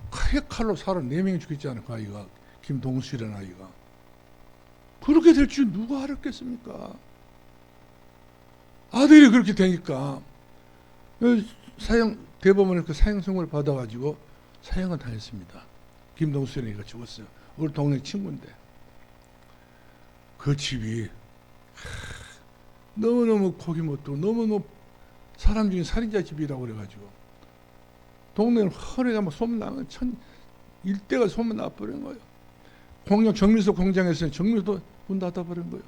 크게 칼로 사람 4명이 죽였잖아요. 그 아이가, 김동수라는 아이가. 그렇게 될 줄 누가 알았겠습니까? 아들이 그렇게 되니까 대법원에 그 사형 선고를 받아가지고 사형을 당했습니다. 김동수라는 아이가 죽었어요. 우리 동네 친구인데 그 집이 너무너무 고기 못되고 너무너무 사람 중에 살인자 집이라고 그래가지고 동네는 허리가 막 소문나면 일대가 소문나버린 거예요. 정밀소 공장에서는 정밀도 문 닫아버린 거예요.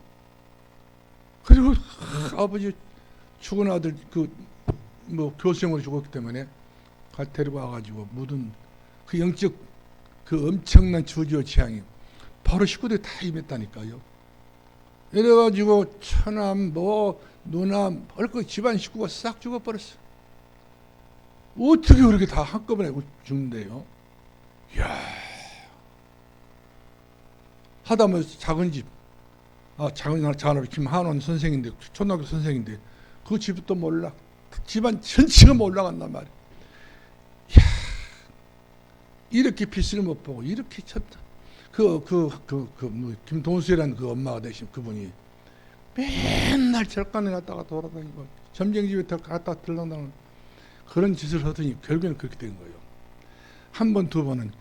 그리고 아버지 죽은 아들 교수형으로 죽었기 때문에 데리고 와가지고 묻은 그 영적 그 엄청난 주지와 재앙이 바로 식구들이 다 임했다니까요. 이래가지고 처남 누남 벌써 집안 식구가 싹 죽어버렸어. 어떻게 그렇게 다 한꺼번에 죽는데요? 이야. 하다못해 작은 집, 작은 김한원 선생인데, 초등학교 선생인데, 그 집도 몰라. 집안 전체가 몰라간단 말이야. 이야. 이렇게 빛을 못 보고, 이렇게 쳤다. 김동수라는 그 엄마가 되신 그분이 맨날 절간에 갔다가 돌아다니고, 점쟁집에 갔다 들러다니는 그런 짓을 하더니 결국에는 그렇게 된 거예요. 한 번, 두 번은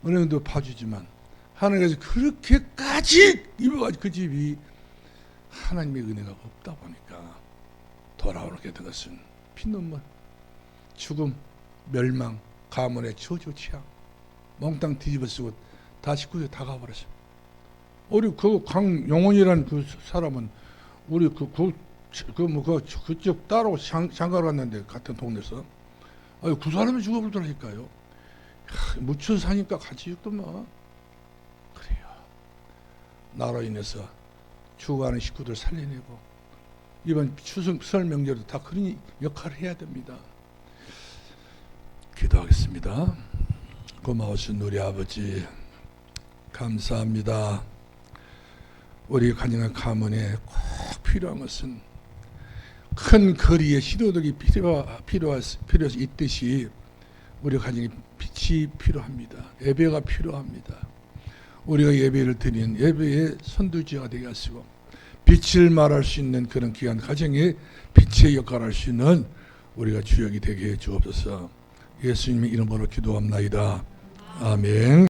어느 정도 봐주지만, 하나님께서 그렇게까지 입어가지고 그 집이 하나님의 은혜가 없다 보니까 돌아오게 된 것은 피눈물, 죽음, 멸망, 가문의 저주 취향, 몽땅 뒤집어쓰고 다 식구들이 다 가버렸어. 우리 그 강용원이라는 그 사람은 우리 그쪽 따로 장가를 갔는데 같은 동네에서 그 사람이 죽어버리더라니까요. 묻혀 사니까 같이 죽더만. 그래요. 나로 인해서 죽어가는 식구들 살려내고 이번 추석 설 명절도 다 그런 역할을 해야 됩니다. 기도하겠습니다. 고마우신 우리 아버지 감사합니다. 우리 가정의 가문에 꼭 필요한 것은 큰 거리에 신호등이 필요해서 있듯이 우리 가정에 빛이 필요합니다. 예배가 필요합니다. 우리가 예배를 드리는 예배의 선두주가 되게 하시고 빛을 말할 수 있는 그런 귀한 가정에 빛의 역할을 할 수 있는 우리가 주역이 되게 해 주옵소서. 예수님의 이름으로 기도합나이다. 아멘.